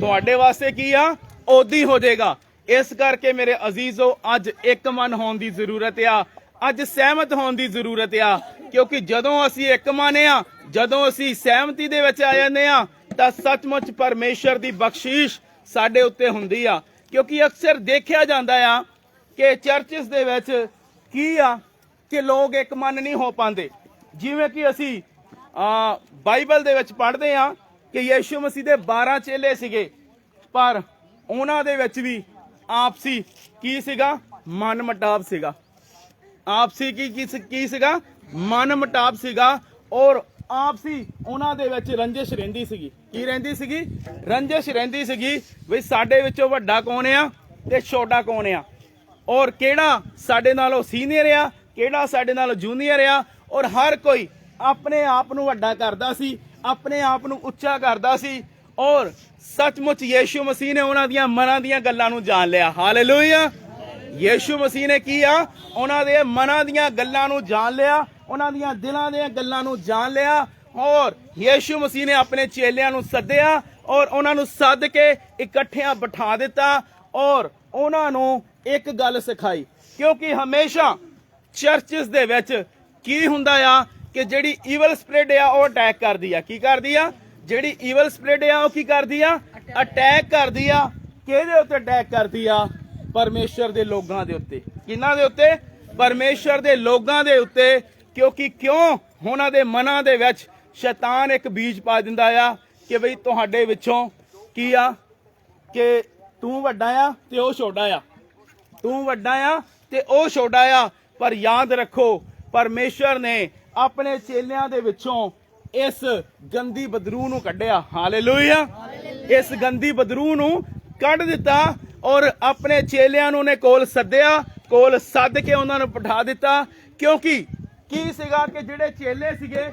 ਤੁਹਾਡੇ ਵਾਸਤੇ ਕੀ ਆ, ਉਦਾਂ ਹੀ ਹੋ ਜਾਏਗਾ। ਇਸ ਕਰਕੇ ਮੇਰੇ ਅਜ਼ੀਜ਼ੋ, ਅੱਜ ਇੱਕ ਮਨ ਹੋਣ ਦੀ ਜ਼ਰੂਰਤ ਆ, ਅੱਜ ਸਹਿਮਤ ਹੋਣ ਦੀ ਜ਼ਰੂਰਤ ਆ। ਕਿਉਂਕਿ ਜਦੋਂ ਅਸੀਂ ਇੱਕ ਮਨ ਆ, ਜਦੋਂ ਅਸੀਂ ਸਹਿਮਤੀ ਦੇ ਵਿੱਚ ਆ ਜਾਂਦੇ ਆ, ਤਾਂ ਸੱਚਮੁੱਚ ਪਰਮੇਸ਼ਰ ਦੀ ਬਖਸ਼ਿਸ਼ ਸਾਡੇ ਉੱਤੇ ਹੁੰਦੀ ਆ। ਕਿਉਂਕਿ ਅਕਸਰ ਦੇਖਿਆ ਜਾਂਦਾ ਆ ਕਿ ਚਰਚਸ ਦੇ ਵਿੱਚ ਕੀ ਆ ਕਿ ਲੋਕ ਇੱਕ ਮਨ ਨਹੀਂ ਹੋ ਪਾਉਂਦੇ। ਜਿਵੇਂ ਕਿ ਅਸੀਂ ਬਾਈਬਲ ਦੇ ਵਿੱਚ ਪੜ੍ਹਦੇ ਆ ਕਿ ਯੀਸ਼ੂ ਮਸੀਹ ਦੇ 12 ਚੇਲੇ ਸੀਗੇ, ਪਰ ਉਹਨਾਂ ਦੇ ਵਿੱਚ ਵੀ ਆਪਸੀ ਕੀ ਸੀਗਾ, ਮਨ ਮੁਟਾਵ ਸੀਗਾ। ਆਪਸੀ ਕੀ ਸੀਗਾ, ਮਨ ਮੁਟਾਵ ਸੀਗਾ। ਔਰ ਆਪਸੀ ਉਹਨਾਂ ਦੇ ਵਿੱਚ ਰੰਜਿਸ਼ ਰਹਿੰਦੀ ਸੀਗੀ। ਕੀ ਰਹਿੰਦੀ ਸੀਗੀ? ਰੰਜਿਸ਼ ਰਹਿੰਦੀ ਸੀਗੀ ਵੀ ਸਾਡੇ ਵਿੱਚੋਂ ਵੱਡਾ ਕੌਣ ਆ ਤੇ ਛੋਟਾ ਕੌਣ ਆ, ਔਰ ਕਿਹੜਾ ਸਾਡੇ ਨਾਲੋਂ ਸੀਨੀਅਰ ਆ, ਕਿਹੜਾ ਸਾਡੇ ਨਾਲੋਂ ਜੂਨੀਅਰ ਆ। ਔਰ ਹਰ ਕੋਈ ਆਪਣੇ ਆਪ ਨੂੰ ਵੱਡਾ ਕਰਦਾ ਸੀ, ਆਪਣੇ ਆਪ ਨੂੰ ਉੱਚਾ ਕਰਦਾ ਸੀ। ਔਰ ਸੱਚਮੁੱਚ ਯੀਸ਼ੂ ਮਸੀਹ ਨੇ ਉਹਨਾਂ ਦੀਆਂ ਮਨਾਂ ਦੀਆਂ ਗੱਲਾਂ ਨੂੰ ਜਾਣ ਲਿਆ। ਹਾਲੇਲੂਇਆ। ਯੀਸ਼ੂ ਮਸੀਹ ਨੇ ਕੀ ਆ, ਉਹਨਾਂ ਦੇ ਮਨਾਂ ਦੀਆਂ ਗੱਲਾਂ ਨੂੰ ਜਾਣ ਲਿਆ, ਉਹਨਾਂ ਦੀਆਂ ਦਿਲਾਂ ਦੀਆਂ ਗੱਲਾਂ ਨੂੰ ਜਾਣ ਲਿਆ। ਔਰ ਯੀਸ਼ੂ ਮਸੀਹ ਨੇ ਆਪਣੇ ਚੇਲਿਆਂ ਨੂੰ ਸੱਦਿਆ, ਔਰ ਉਹਨਾਂ ਨੂੰ ਸੱਦ ਕੇ ਇਕੱਠਿਆਂ ਬਿਠਾ ਦਿੱਤਾ, ਔਰ ਉਹਨਾਂ ਨੂੰ ਇੱਕ ਗੱਲ ਸਿਖਾਈ। ਕਿਉਂਕਿ ਹਮੇਸ਼ਾ ਚਰਚਸ ਦੇ ਵਿੱਚ ਕੀ ਹੁੰਦਾ ਆ ਕਿ ਜਿਹੜੀ ਈਵਲ ਸਪਿਰਿਟ ਆ ਉਹ ਅਟੈਕ ਕਰਦੀ ਆ। ਕੀ ਕਰਦੀ ਆ? ਜਿਹੜੀ ਈਵਲ ਸਪਿਰਿਟ ਆ ਉਹ ਕੀ ਕਰਦੀ ਆ? ਅਟੈਕ ਕਰਦੀ ਆ। ਕਿਹਦੇ ਉੱਤੇ ਅਟੈਕ ਕਰਦੀ ਆ? ਪਰਮੇਸ਼ਰ ਦੇ ਲੋਕਾਂ ਦੇ ਉੱਤੇ। ਕਿਹਨਾਂ ਦੇ ਉੱਤੇ? ਪਰਮੇਸ਼ਰ ਦੇ ਲੋਕਾਂ ਦੇ ਉੱਤੇ। ਕਿਉਂਕਿ ਉਹਨਾਂ ਦੇ ਮਨਾਂ ਦੇ ਵਿੱਚ ਸ਼ੈਤਾਨ ਇੱਕ ਬੀਜ ਪਾ ਦਿੰਦਾ ਆ ਕਿ ਬਈ ਤੁਹਾਡੇ ਵਿੱਚੋਂ ਕੀ ਆ ਕਿ ਤੂੰ ਵੱਡਾ ਆ ਤੇ ਉਹ ਛੋਟਾ ਆ, ਤੂੰ ਵੱਡਾ ਆ ਤੇ ਉਹ ਛੋਟਾ ਆ। ਪਰ ਯਾਦ ਰੱਖੋ ਪਰਮੇਸ਼ਰ ਨੇ ਆਪਣੇ ਚੇਲਿਆਂ ਦੇ ਵਿੱਚੋਂ ਇਸ ਗੰਦੀ ਬਦਰੂ ਨੂੰ ਕੱਢਿਆ। ਹਾਲੇਲੂਇਆ। ਇਸ ਗੰਦੀ ਬਦਰੂ ਨੂੰ ਕੱਢ ਦਿੱਤਾ, ਔਰ ਆਪਣੇ ਚੇਲਿਆਂ ਨੂੰ ਨੇ ਕੋਲ ਸੱਦਿਆ, ਕੋਲ ਸੱਦ ਕੇ ਉਹਨਾਂ ਨੂੰ ਬਿਠਾ ਦਿੱਤਾ। ਕਿਉਂਕਿ ਕੀ ਸੀਗਾ ਕਿ ਜਿਹੜੇ ਚੇਲੇ ਸੀਗੇ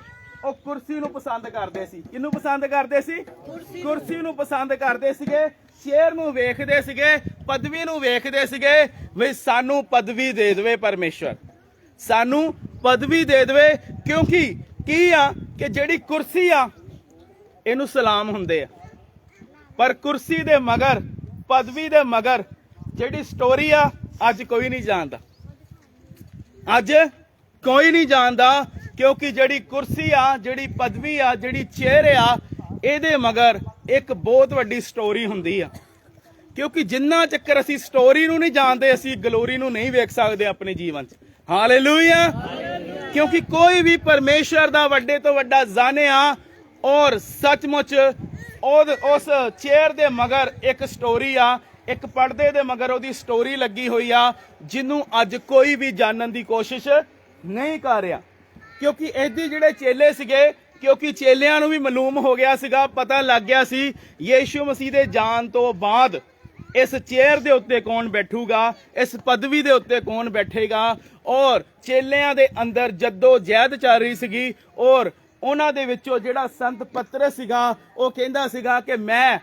ਉਹ ਕੁਰਸੀ ਨੂੰ ਪਸੰਦ ਕਰਦੇ ਸੀ। ਕਿਹਨੂੰ ਪਸੰਦ ਕਰਦੇ ਸੀ? ਕੁਰਸੀ ਨੂੰ ਪਸੰਦ ਕਰਦੇ ਸੀਗੇ, ਚੇਅਰ ਨੂੰ ਵੇਖਦੇ ਸੀਗੇ, ਪਦਵੀ ਨੂੰ ਵੇਖਦੇ ਸੀਗੇ ਵੀ ਸਾਨੂੰ ਪਦਵੀ ਦੇ ਦੇਵੇ ਪਰਮੇਸ਼ਰ, ਸਾਨੂੰ ਪਦਵੀ ਦੇ ਦੇਵੇ। ਕਿਉਂਕਿ ਕੀ ਆ ਕਿ ਜਿਹੜੀ ਕੁਰਸੀ ਆ ਇਹਨੂੰ ਸਲਾਮ ਹੁੰਦੇ ਆ, ਪਰ ਕੁਰਸੀ ਦੇ ਮਗਰ, ਪਦਵੀ ਦੇ ਮਗਰ ਜਿਹੜੀ ਸਟੋਰੀ ਆ ਅੱਜ ਕੋਈ ਨਹੀਂ ਜਾਣਦਾ। ਅੱਜ ਕੋਈ ਨਹੀਂ ਜਾਣਦਾ। ਕਿਉਂਕਿ ਜਿਹੜੀ ਕੁਰਸੀ ਆ, ਜਿਹੜੀ ਪਦਵੀ ਆ, ਜਿਹੜੀ ਚੇਅਰ ਆ, ਇਹਦੇ ਮਗਰ ਇੱਕ ਬਹੁਤ ਵੱਡੀ ਸਟੋਰੀ ਹੁੰਦੀ ਆ। ਕਿਉਂਕਿ ਜਿੰਨਾ ਚੱਕਰ ਅਸੀਂ ਸਟੋਰੀ ਨੂੰ ਨਹੀਂ ਜਾਣਦੇ, ਅਸੀਂ ਗਲੋਰੀ ਨੂੰ ਨਹੀਂ ਵੇਖ ਸਕਦੇ ਆਪਣੇ ਜੀਵਨ 'ਚ। ਹਾਲੇਲੂਇਆ। ਕਿਉਂਕਿ ਕੋਈ ਵੀ ਪਰਮੇਸ਼ਰ ਦਾ ਵੱਡੇ ਤੋਂ ਵੱਡਾ ਜਾਣਿਆ, ਔਰ ਸੱਚਮੁੱਚ ਉਸ ਚੇਅਰ ਦੇ ਮਗਰ ਇੱਕ ਸਟੋਰੀ ਆ, ਇੱਕ ਪਰਦੇ ਦੇ ਮਗਰ ਉਹਦੀ ਸਟੋਰੀ ਲੱਗੀ ਹੋਈ ਆ, ਜਿਹਨੂੰ ਅੱਜ ਕੋਈ ਵੀ ਜਾਣਨ ਦੀ ਕੋਸ਼ਿਸ਼ ਨਹੀਂ ਕਰ ਰਿਹਾ। ਕਿਉਂਕਿ ਇਹਦੇ ਜਿਹੜੇ ਚੇਲੇ ਸੀਗੇ, ਕਿਉਂਕਿ ਚੇਲਿਆਂ ਨੂੰ ਵੀ ਮਾਲੂਮ ਹੋ ਗਿਆ ਸੀਗਾ, ਪਤਾ ਲੱਗ ਗਿਆ ਸੀ ਯੀਸ਼ੂ ਮਸੀਹ ਦੇ ਜਾਣ ਤੋਂ ਬਾਅਦ ਇਸ ਚੇਅਰ ਦੇ ਉੱਤੇ ਕੌਣ ਬੈਠੂਗਾ, ਇਸ ਪਦਵੀ ਦੇ ਉੱਤੇ ਕੌਣ ਬੈਠੇਗਾ। ਔਰ ਚੇਲਿਆਂ ਦੇ ਅੰਦਰ ਜੱਦੋ ਜਹਿਦ ਚੱਲ ਰਹੀ ਸੀਗੀ। ਔਰ ਉਹਨਾਂ ਦੇ ਵਿੱਚੋਂ ਜਿਹੜਾ ਸੰਤ ਪਤਰਸ ਸੀਗਾ, ਉਹ ਕਹਿੰਦਾ ਸੀਗਾ ਕਿ ਮੈਂ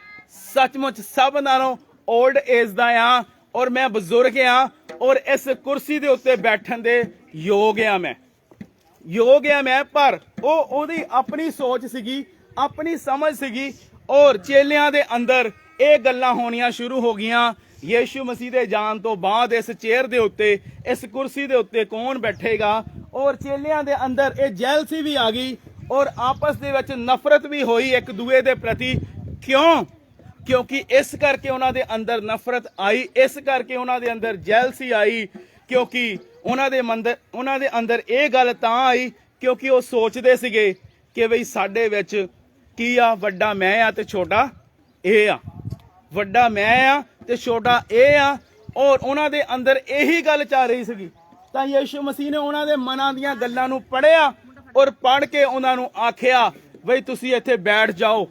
ਸੱਚਮੁੱਚ ਸਭ ਨਾਲੋਂ ओल्ड एज दा आ और मैं बजुर्ग आ और इस कुर्सी दे उत्ते बैठन दे योग आ मैं पर ओदी अपनी सोच सीगी अपनी समझ सीगी और चेलियां दे अंदर ਇਹ ਗੱਲਾਂ ਹੋਣੀਆਂ ਸ਼ੁਰੂ ਹੋ ਗਈਆਂ ਯीशु मसीह ਦੇ ਜਾਣ ਤੋਂ ਬਾਅਦ ਇਸ ਚੇਅਰ ਦੇ ਉੱਤੇ ਇਸ ਕੁਰਸੀ ਦੇ ਉੱਤੇ ਕੌਣ ਬੈਠੇਗਾ ਔਰ ਚੇਲਿਆਂ ਦੇ ਅੰਦਰ ਇਹ ਜੈਲਸੀ ਵੀ ਆ ਗਈ ਔਰ ਆਪਸ ਦੇ ਵਿੱਚ ਨਫ਼ਰਤ ਵੀ ਹੋਈ ਇੱਕ ਦੂਏ ਦੇ ਪ੍ਰਤੀ ਕਿਉਂ ਕਿਉਂਕਿ ਇਸ ਕਰਕੇ ਉਹਨਾਂ ਦੇ ਅੰਦਰ ਨਫ਼ਰਤ ਆਈ ਇਸ ਕਰਕੇ ਉਹਨਾਂ ਦੇ ਅੰਦਰ ਜੈਲਸੀ ਆਈ ਕਿਉਂਕਿ ਉਹਨਾਂ ਦੇ ਅੰਦਰ ਇਹ ਗੱਲ ਤਾਂ ਆਈ ਕਿਉਂਕਿ ਉਹ ਸੋਚਦੇ ਸੀਗੇ ਕਿ ਬਈ ਸਾਡੇ ਵਿੱਚ ਕੀ ਆ ਵੱਡਾ ਮੈਂ ਆ ਤੇ ਛੋਟਾ ਇਹ ਆ ਵੱਡਾ ਮੈਂ ਆ ਤੇ ਛੋਟਾ ਇਹ ਆ ਔਰ ਉਹਨਾਂ ਦੇ ਅੰਦਰ ਇਹੀ ਗੱਲ ਚੱਲ ਰਹੀ ਸੀਗੀ ਤਾਂ ਯीशु ਮਸੀਹ ਨੇ ਉਹਨਾਂ ਦੇ ਮਨਾਂ ਦੀਆਂ ਗੱਲਾਂ ਨੂੰ ਪੜ੍ਹਿਆ ਔਰ ਪੜ੍ਹ ਕੇ ਉਹਨਾਂ ਨੂੰ ਆਖਿਆ ਬਈ ਤੁਸੀਂ ਇੱਥੇ ਬੈਠ ਜਾਓ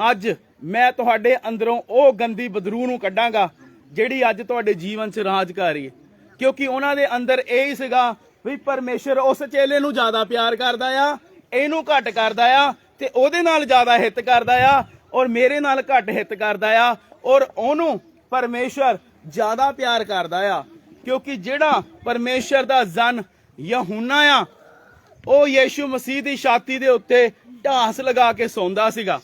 ਅੱਜ ਮੈਂ ਤੁਹਾਡੇ ਅੰਦਰੋਂ ਉਹ ਗੰਦੀ ਬਦਰੂ ਨੂੰ ਕੱਢਾਂਗਾ ਜਿਹੜੀ ਅੱਜ ਤੁਹਾਡੇ ਜੀਵਨ 'ਚ ਰਾਜ ਕਰ ਰਹੀ ਹੈ ਕਿਉਂਕਿ ਉਹਨਾਂ ਦੇ ਅੰਦਰ ਇਹ ਹੀ ਸੀਗਾ ਵੀ ਪਰਮੇਸ਼ਰ ਉਸ ਚੇਲੇ ਨੂੰ ਜ਼ਿਆਦਾ ਪਿਆਰ ਕਰਦਾ ਆ ਇਹਨੂੰ ਘੱਟ ਕਰਦਾ ਆ ਤੇ ਉਹਦੇ ਨਾਲ ਜ਼ਿਆਦਾ ਹਿੱਤ ਕਰਦਾ ਆ ਔਰ ਮੇਰੇ ਨਾਲ ਘੱਟ ਹਿੱਤ ਕਰਦਾ ਆ ਔਰ ਉਹਨੂੰ ਪਰਮੇਸ਼ਰ ਜ਼ਿਆਦਾ ਪਿਆਰ ਕਰਦਾ ਆ ਕਿਉਂਕਿ ਜਿਹੜਾ ਪਰਮੇਸ਼ਰ ਦਾ ਜਨ ਯਹੂਨਾ ਆ ਉਹ ਯीशु ਮਸੀਹ ਦੀ ਛਾਤੀ ਦੇ ਉੱਤੇ ਢਾਸ ਲਗਾ ਕੇ ਸੌਂਦਾ ਸੀਗਾ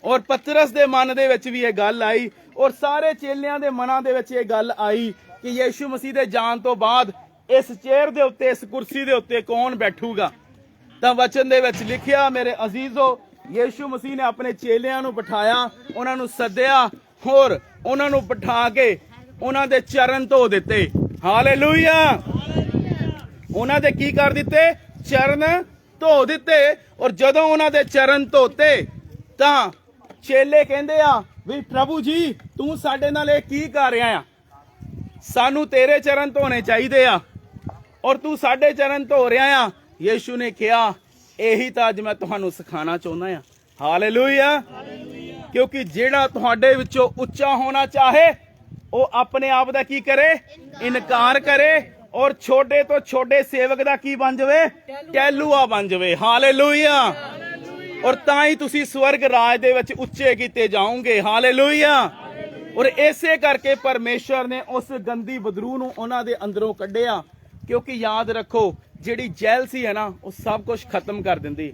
ਔਰ ਪਤਰਸ ਦੇ ਮਨ ਦੇ ਵਿੱਚ ਵੀ ਇਹ ਗੱਲ ਆਈ ਔਰ ਸਾਰੇ ਚੇਲਿਆਂ ਦੇ ਮਨਾਂ ਦੇ ਵਿੱਚ ਇਹ ਗੱਲ ਆਈ ਕਿ ਯीशु ਮਸੀਹ ਦੇ ਜਾਣ ਤੋਂ ਬਾਅਦ ਇਸ ਚੇਅਰ ਦੇ ਉੱਤੇ ਇਸ ਕੁਰਸੀ ਦੇ ਉੱਤੇ ਕੌਣ ਬੈਠੂਗਾ ਤਾਂ ਵਚਨ ਦੇ ਵਿੱਚ ਲਿਖਿਆ ਮੇਰੇ ਅਜ਼ੀਜ਼ੋ ਯीशु ਮਸੀਹ ਨੇ ਆਪਣੇ ਚੇਲਿਆਂ ਨੂੰ ਬਿਠਾਇਆ ਉਹਨਾਂ ਨੂੰ ਸੱਦਿਆ ਹੋਰ ਉਹਨਾਂ ਨੂੰ ਬਿਠਾ ਕੇ ਉਹਨਾਂ ਦੇ ਚਰਨ ਧੋ ਦਿੱਤੇ ਹਾਲੇਲੂਇਆ ਉਹਨਾਂ ਦੇ ਕੀ ਕਰ ਦਿੱਤੇ ਚਰਨ ਧੋ ਦਿੱਤੇ ਔਰ ਜਦੋਂ ਉਹਨਾਂ ਦੇ ਚਰਨ ਧੋਤੇ ਤਾਂ ਚੇਲੇ ਕਹਿੰਦੇ ਆ ਵੀ ਪ੍ਰਭੂ ਜੀ ਤੂੰ ਸਾਡੇ ਨਾਲ ਇਹ ਕੀ ਕਰ ਰਿਹਾ ਆ ਸਾਨੂੰ ਤੇਰੇ ਚਰਨ ਧੋਣੇ ਚਾਹੀਦੇ ਆ ਔਰ ਤੂੰ ਸਾਡੇ ਚਰਨ ਧੋ ਰਿਹਾ ਆ ਯीशु ਨੇ ਕਿਹਾ ਇਹੀ ਤਾਂ ਅੱਜ ਮੈਂ ਤੁਹਾਨੂੰ ਸਿਖਾਣਾ ਚਾਹੁੰਦਾ ਆ ਹਾਲੇਲੂਇਆ ਕਿਉਂਕਿ ਜਿਹੜਾ ਤੁਹਾਡੇ ਵਿੱਚੋਂ ਉੱਚਾ ਹੋਣਾ ਚਾਹੇ ਉਹ ਆਪਣੇ ਆਪ ਦਾ ਕੀ ਕਰੇ ਇਨਕਾਰ ਕਰੇ ਔਰ ਛੋਟੇ ਤੋਂ ਛੋਟੇ ਸੇਵਕ ਦਾ ਕੀ ਬਣ ਜਾਵੇ ਟੈਲੂਆ ਬਣ ਜਾਵੇ ਹਾਲੇਲੂਇਆ ਔਰ ਤਾਂ ਹੀ ਤੁਸੀਂ ਸਵਰਗ ਰਾਜ ਦੇ ਵਿੱਚ ਉੱਚੇ ਕੀਤੇ ਜਾਓਗੇ ਹਾਲੇਲੂਇਆ ਔਰ ਇਸੇ ਕਰਕੇ ਪਰਮੇਸ਼ਰ ਨੇ ਉਸ ਗੰਦੀ ਬਦਰੂ ਨੂੰ ਉਹਨਾਂ ਦੇ ਅੰਦਰੋਂ ਕੱਢਿਆ ਕਿਉਂਕਿ ਯਾਦ ਰੱਖੋ ਜਿਹੜੀ ਜੈਲਸੀ ਹੈ ਨਾ ਉਹ ਸਭ ਕੁਝ ਖਤਮ ਕਰ ਦਿੰਦੀ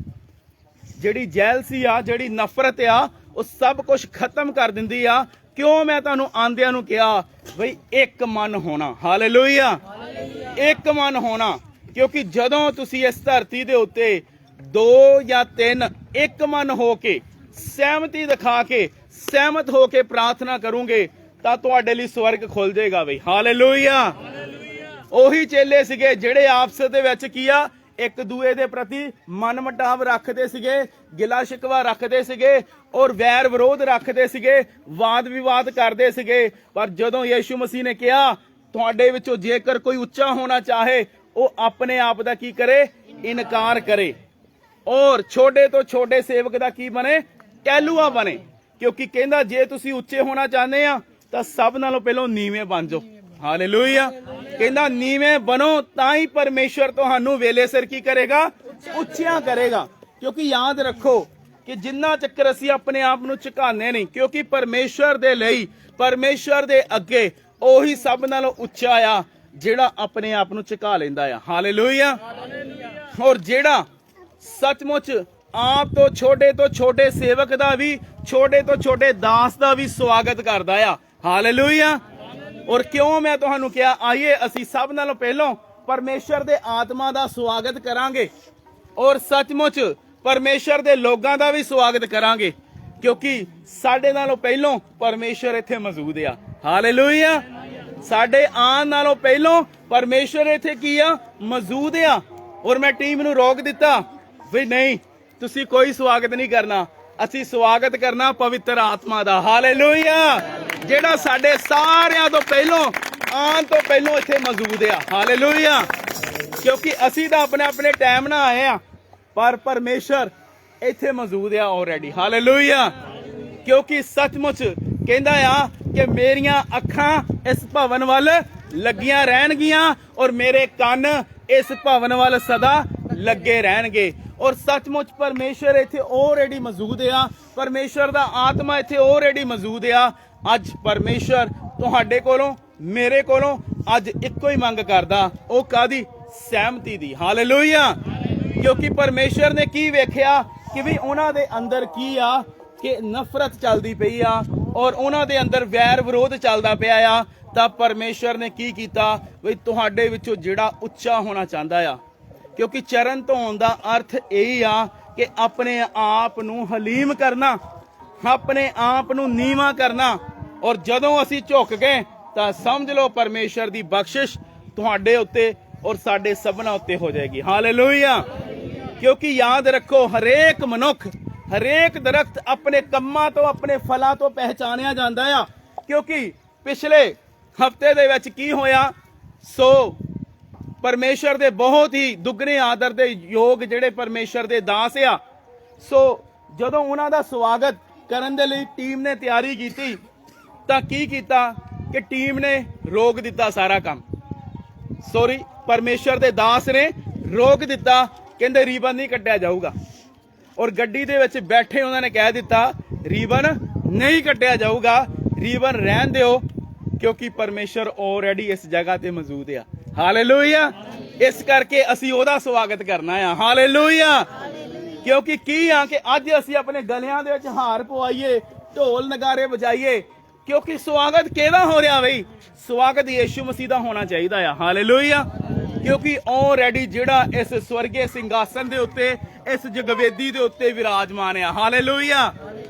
ਜਿਹੜੀ ਜੈਲਸੀ ਆ ਜਿਹੜੀ ਨਫ਼ਰਤ ਆ ਉਹ ਸਭ ਕੁਝ ਖਤਮ ਕਰ ਦਿੰਦੀ ਆ ਕਿਉਂ ਮੈਂ ਤੁਹਾਨੂੰ ਆਂਦਿਆਂ ਨੂੰ ਕਿਹਾ ਬਈ ਇੱਕ ਮਨ ਹੋਣਾ ਹਾਲੇਲੂਇਆ ਇੱਕ ਮਨ ਹੋਣਾ ਕਿਉਂਕਿ ਜਦੋਂ ਤੁਸੀਂ ਇਸ ਧਰਤੀ ਦੇ ਉੱਤੇ 2 ਜਾਂ 3 ਇੱਕ ਮਨ ਹੋ ਕੇ ਸਹਿਮਤੀ ਦਿਖਾ ਕੇ ਸਹਿਮਤ ਹੋ ਕੇ ਪ੍ਰਾਰਥਨਾ ਕਰੋਗੇ ਤਾਂ ਤੁਹਾਡੇ ਲਈ ਸਵਰਗ ਖੁੱਲ ਜਾਏਗਾ ਬਈ ਹਾਲੇਲੂਇਆ ਉਹੀ ਚੇਲੇ ਸੀਗੇ ਜਿਹੜੇ ਆਪਸ ਦੇ ਵਿੱਚ ਕੀ ਆ ਇੱਕ ਦੂਏ ਦੇ ਪ੍ਰਤੀ ਮਨਮਟਾਵ ਰੱਖਦੇ ਸੀਗੇ ਗਿਲਾ ਸ਼ਿਕਵਾ ਰੱਖਦੇ ਸੀਗੇ ਔਰ ਵੈਰ ਵਿਰੋਧ ਰੱਖਦੇ ਸੀਗੇ ਵਾਦ ਵਿਵਾਦ ਕਰਦੇ ਸੀਗੇ ਪਰ ਜਦੋਂ ਯीशु ਮਸੀਹ ਨੇ ਕਿਹਾ ਤੁਹਾਡੇ ਵਿੱਚੋਂ ਜੇਕਰ ਕੋਈ ਉੱਚਾ ਹੋਣਾ ਚਾਹੇ ਉਹ ਆਪਣੇ ਆਪ ਦਾ ਕੀ ਕਰੇ ਇਨਕਾਰ ਕਰੇ ਔਰ ਛੋਟੇ ਤੋਂ ਛੋਟੇ ਸੇਵਕ ਦਾ ਕੀ ਬਣੇ ਟੈਲੂਆ ਬਣੇ ਕਿਉਂਕਿ ਕਹਿੰਦਾ ਜੇ ਤੁਸੀਂ ਉੱਚੇ ਹੋਣਾ ਚਾਹੁੰਦੇ ਆ ਤਾਂ ਸਭ ਨਾਲੋਂ ਪਹਿਲਾਂ ਨੀਵੇਂ ਬਣ ਜਾਓ ਹਾਲੇਲੂਇਆ ਕਹਿੰਦਾ ਨੀਵੇਂ ਬਣੋ ਤਾਂ ਹੀ ਪਰਮੇਸ਼ਰ ਤੁਹਾਨੂੰ ਵੇਲੇ ਸਿਰ ਕੀ ਕਰੇਗਾ ਉੱਚਿਆਂ ਕਰੇਗਾ ਕਿਉਂਕਿ ਯਾਦ ਰੱਖੋ ਕਿ ਜਿੰਨਾ ਚੱਕਰ ਅਸੀਂ ਆਪਣੇ ਆਪ ਨੂੰ ਝੁਕਾਉਂਦੇ ਨਹੀਂ ਕਿਉਂਕਿ ਪਰਮੇਸ਼ਰ ਦੇ ਲਈ ਪਰਮੇਸ਼ਰ ਦੇ ਅੱਗੇ ਉਹੀ ਸਭ ਨਾਲੋਂ ਉੱਚਾ ਆ ਜਿਹੜਾ ਆਪਣੇ ਆਪ ਨੂੰ ਝੁਕਾ ਲੈਂਦਾ ਆ ਹਾਲੇਲੂਇਆ ਔਰ ਜਿਹੜਾ ਸੱਚਮੁੱਚ ਆਪ ਤੋਂ ਛੋਟੇ ਸੇਵਕ ਦਾ ਵੀ ਛੋਟੇ ਤੋਂ ਛੋਟੇ ਦਾਸ ਦਾ ਵੀ ਸਵਾਗਤ ਕਰਦਾ ਆ ਹਾਲੇਲੂਇਆ ਔਰ ਕਿਉਂ ਮੈਂ ਤੁਹਾਨੂੰ ਕਿਹਾ ਆਈਏ ਅਸੀਂ ਸਭ ਨਾਲੋਂ ਪਹਿਲਾਂ ਪਰਮੇਸ਼ਰ ਦੇ ਆਤਮਾ ਦਾ ਸਵਾਗਤ ਕਰਾਂਗੇ ਔਰ ਸੱਚਮੁੱਚ ਪਰਮੇਸ਼ਰ ਦੇ ਲੋਕਾਂ ਦਾ ਵੀ ਸਵਾਗਤ ਕਰਾਂਗੇ ਕਿਉਂਕਿ ਸਾਡੇ ਨਾਲੋਂ ਪਹਿਲਾਂ ਪਰਮੇਸ਼ਰ ਇੱਥੇ ਮੌਜੂਦ ਆ ਹਾਲੇਲੂਇਆ ਸਾਡੇ ਆਉਣ ਨਾਲੋਂ ਪਹਿਲਾਂ ਪਰਮੇਸ਼ਰ ਇੱਥੇ ਕੀ ਆ ਮੌਜੂਦ ਆ ਔਰ ਮੈਂ ਟੀਮ ਨੂੰ ਰੋਕ ਦਿੱਤਾ ਵੀ ਨਹੀਂ ਤੁਸੀਂ ਕੋਈ ਸਵਾਗਤ ਨਹੀਂ ਕਰਨਾ ਅਸੀਂ ਸਵਾਗਤ ਕਰਨਾ ਪਵਿੱਤਰ ਆਤਮਾ ਦਾ ਹਾਲੇਲੂਇਆ ਜਿਹੜਾ ਸਾਡੇ ਸਾਰਿਆਂ ਤੋਂ ਪਹਿਲਾਂ ਆਉਣ ਤੋਂ ਪਹਿਲਾਂ ਇੱਥੇ ਮੌਜੂਦ ਆ ਹਾਲੇਲੂਇਆ ਕਿਉਂਕਿ ਅਸੀਂ ਤਾਂ ਆਪਣੇ ਟਾਈਮ ਨਾਲ ਆਏ ਆ ਪਰ ਪਰਮੇਸ਼ਰ ਇੱਥੇ ਮੌਜੂਦ ਆ ਆਲਰੇਡੀ ਹਾਲੇਲੂਇਆ ਕਿਉਂਕਿ ਸੱਚਮੁੱਚ ਕਹਿੰਦਾ ਆ ਕਿ ਮੇਰੀਆਂ ਅੱਖਾਂ ਇਸ ਭਵਨ ਵੱਲ ਲੱਗੀਆਂ ਰਹਿਣਗੀਆਂ ਔਰ ਮੇਰੇ ਕੰਨ ਇਸ ਭਵਨ ਵੱਲ ਸਦਾ ਲੱਗੇ ਰਹਿਣਗੇ ਔਰ ਸੱਚਮੁੱਚ ਪਰਮੇਸ਼ਰ ਇੱਥੇ ਆਲਰੇਡੀ ਮੌਜੂਦ ਆ ਪਰਮੇਸ਼ਰ ਦਾ ਆਤਮਾ ਇੱਥੇ ਆਲਰੇਡੀ ਮੌਜੂਦ ਆ ਅੱਜ ਪਰਮੇਸ਼ਰ ਤੁਹਾਡੇ ਕੋਲੋਂ ਮੇਰੇ ਕੋਲੋਂ ਅੱਜ ਇੱਕੋ ਹੀ ਮੰਗ ਕਰਦਾ, ਉਹ ਕਾਦੀ? ਸਹਿਮਤੀ ਦੀ। ਹਾਲੇਲੂਇਆ। ਕਿਉਂਕਿ ਪਰਮੇਸ਼ਰ ਨੇ ਕੀ ਵੇਖਿਆ ਕਿ ਵੀ ਉਹਨਾਂ ਦੇ ਅੰਦਰ ਕੀ ਆ ਕਿ ਨਫ਼ਰਤ ਚੱਲਦੀ ਪਈ ਆ ਔਰ ਉਹਨਾਂ ਦੇ ਅੰਦਰ ਵੈਰ ਵਿਰੋਧ ਚੱਲਦਾ ਪਿਆ ਆ। ਤਾਂ ਪਰਮੇਸ਼ਰ ਨੇ ਕੀ ਕੀਤਾ ਵੀ ਤੁਹਾਡੇ ਵਿੱਚੋਂ ਜਿਹੜਾ ਉੱਚਾ ਹੋਣਾ ਚਾਹੁੰਦਾ ਆ, ਕਿਉਂਕਿ ਚਰਨ ਧੋਣ ਦਾ ਅਰਥ ਇਹ ਆ ਕਿ ਆਪਣੇ ਆਪ ਨੂੰ ਹਲੀਮ ਕਰਨਾ, ਆਪਣੇ ਆਪ ਨੂੰ ਨੀਵਾਂ ਕਰਨਾ। ਔਰ ਜਦੋਂ ਅਸੀਂ ਝੁਕ ਗਏ ਤਾਂ ਸਮਝ ਲਓ ਪਰਮੇਸ਼ਰ ਦੀ ਬਖਸ਼ਿਸ਼ ਤੁਹਾਡੇ ਉੱਤੇ ਔਰ ਸਾਡੇ ਸਭਨਾਂ ਉੱਤੇ ਹੋ ਜਾਏਗੀ। ਹਾਲੇਲੂਇਆ। ਕਿਉਂਕਿ ਯਾਦ ਰੱਖੋ, ਹਰੇਕ ਮਨੁੱਖ, ਹਰੇਕ ਦਰਖਤ ਆਪਣੇ ਕੰਮਾਂ ਤੋਂ, ਆਪਣੇ ਫਲਾਂ ਤੋਂ ਪਹਿਚਾਣਿਆ ਜਾਂਦਾ ਆ। ਕਿਉਂਕਿ ਪਿਛਲੇ ਹਫਤੇ ਦੇ ਵਿੱਚ ਕੀ ਹੋਇਆ, ਸੋ ਪਰਮੇਸ਼ਰ ਦੇ ਬਹੁਤ ਹੀ ਦੁੱਗਣੇ ਆਦਰ ਦੇ ਯੋਗ ਜਿਹੜੇ ਪਰਮੇਸ਼ਰ ਦੇ ਦਾਸ ਆ, ਸੋ ਜਦੋਂ ਉਹਨਾਂ ਦਾ ਸਵਾਗਤ ਕਰਨ ਦੇ ਲਈ ਟੀਮ ਨੇ ਤਿਆਰੀ ਕੀਤੀ ਤਾਂ ਕੀ ਕੀਤਾ ਕਿ ਟੀਮ ਨੇ ਰੋਕ ਦਿੱਤਾ ਸਾਰਾ ਕੰਮ। ਸੌਰੀ, ਪਰਮੇਸ਼ਰ ਦੇ ਦਾਸ ਨੇ ਰੋਕ ਦਿੱਤਾ, ਕਹਿੰਦੇ ਰੀਬਨ ਨਹੀਂ ਕੱਟਿਆ ਜਾਊਗਾ। ਔਰ ਗੱਡੀ ਦੇ ਵਿੱਚ ਬੈਠੇ ਉਹਨਾਂ ਨੇ ਕਹਿ ਦਿੱਤਾ ਰੀਬਨ ਨਹੀਂ ਕੱਟਿਆ ਜਾਊਗਾ, ਰੀਬਨ ਰਹਿਣ ਦਿਓ, ਕਿਉਂਕਿ ਪਰਮੇਸ਼ਰ ਆਲਰੇਡੀ ਇਸ ਜਗ੍ਹਾ ਤੇ ਮੌਜੂਦ ਆ। ਹਾਲੇਲੂਇਆ। ਇਸ ਕਰਕੇ ਅਸੀਂ ਉਹਦਾ ਸਵਾਗਤ ਕਰਨਾ ਆ। ਹਾਲੇਲੂਇਆ। ਕਿਉਂਕਿ ਕੀ ਆ ਕਿ ਅੱਜ ਅਸੀਂ ਆਪਣੇ ਗਲਿਆਂ ਦੇ ਵਿੱਚ ਹਾਰ ਪਵਾਈਏ, ਢੋਲ ਨਗਾਰੇ ਵਜਾਈਏ, ਕਿਉਂਕਿ ਸਵਾਗਤ ਕਿਹਦਾ ਹੋ ਰਿਹਾ ਬਈ? ਸਵਾਗਤ ਯੀਸ਼ੂ ਮਸੀਹ ਦਾ ਹੋਣਾ ਚਾਹੀਦਾ ਆ। ਹਾਲੇਲੂਇਆ। ਕਿਉਂਕਿ ਆਲਰੇਡੀ ਜਿਹੜਾ ਇਸ ਸਵਰਗੀ ਸਿੰਘਾਸਨ ਦੇ ਉੱਤੇ, ਇਸ ਜਗਵੇਦੀ ਦੇ ਉੱਤੇ ਵਿਰਾਜਮਾਨ ਆ। ਹਾਲੇਲੂਇਆ।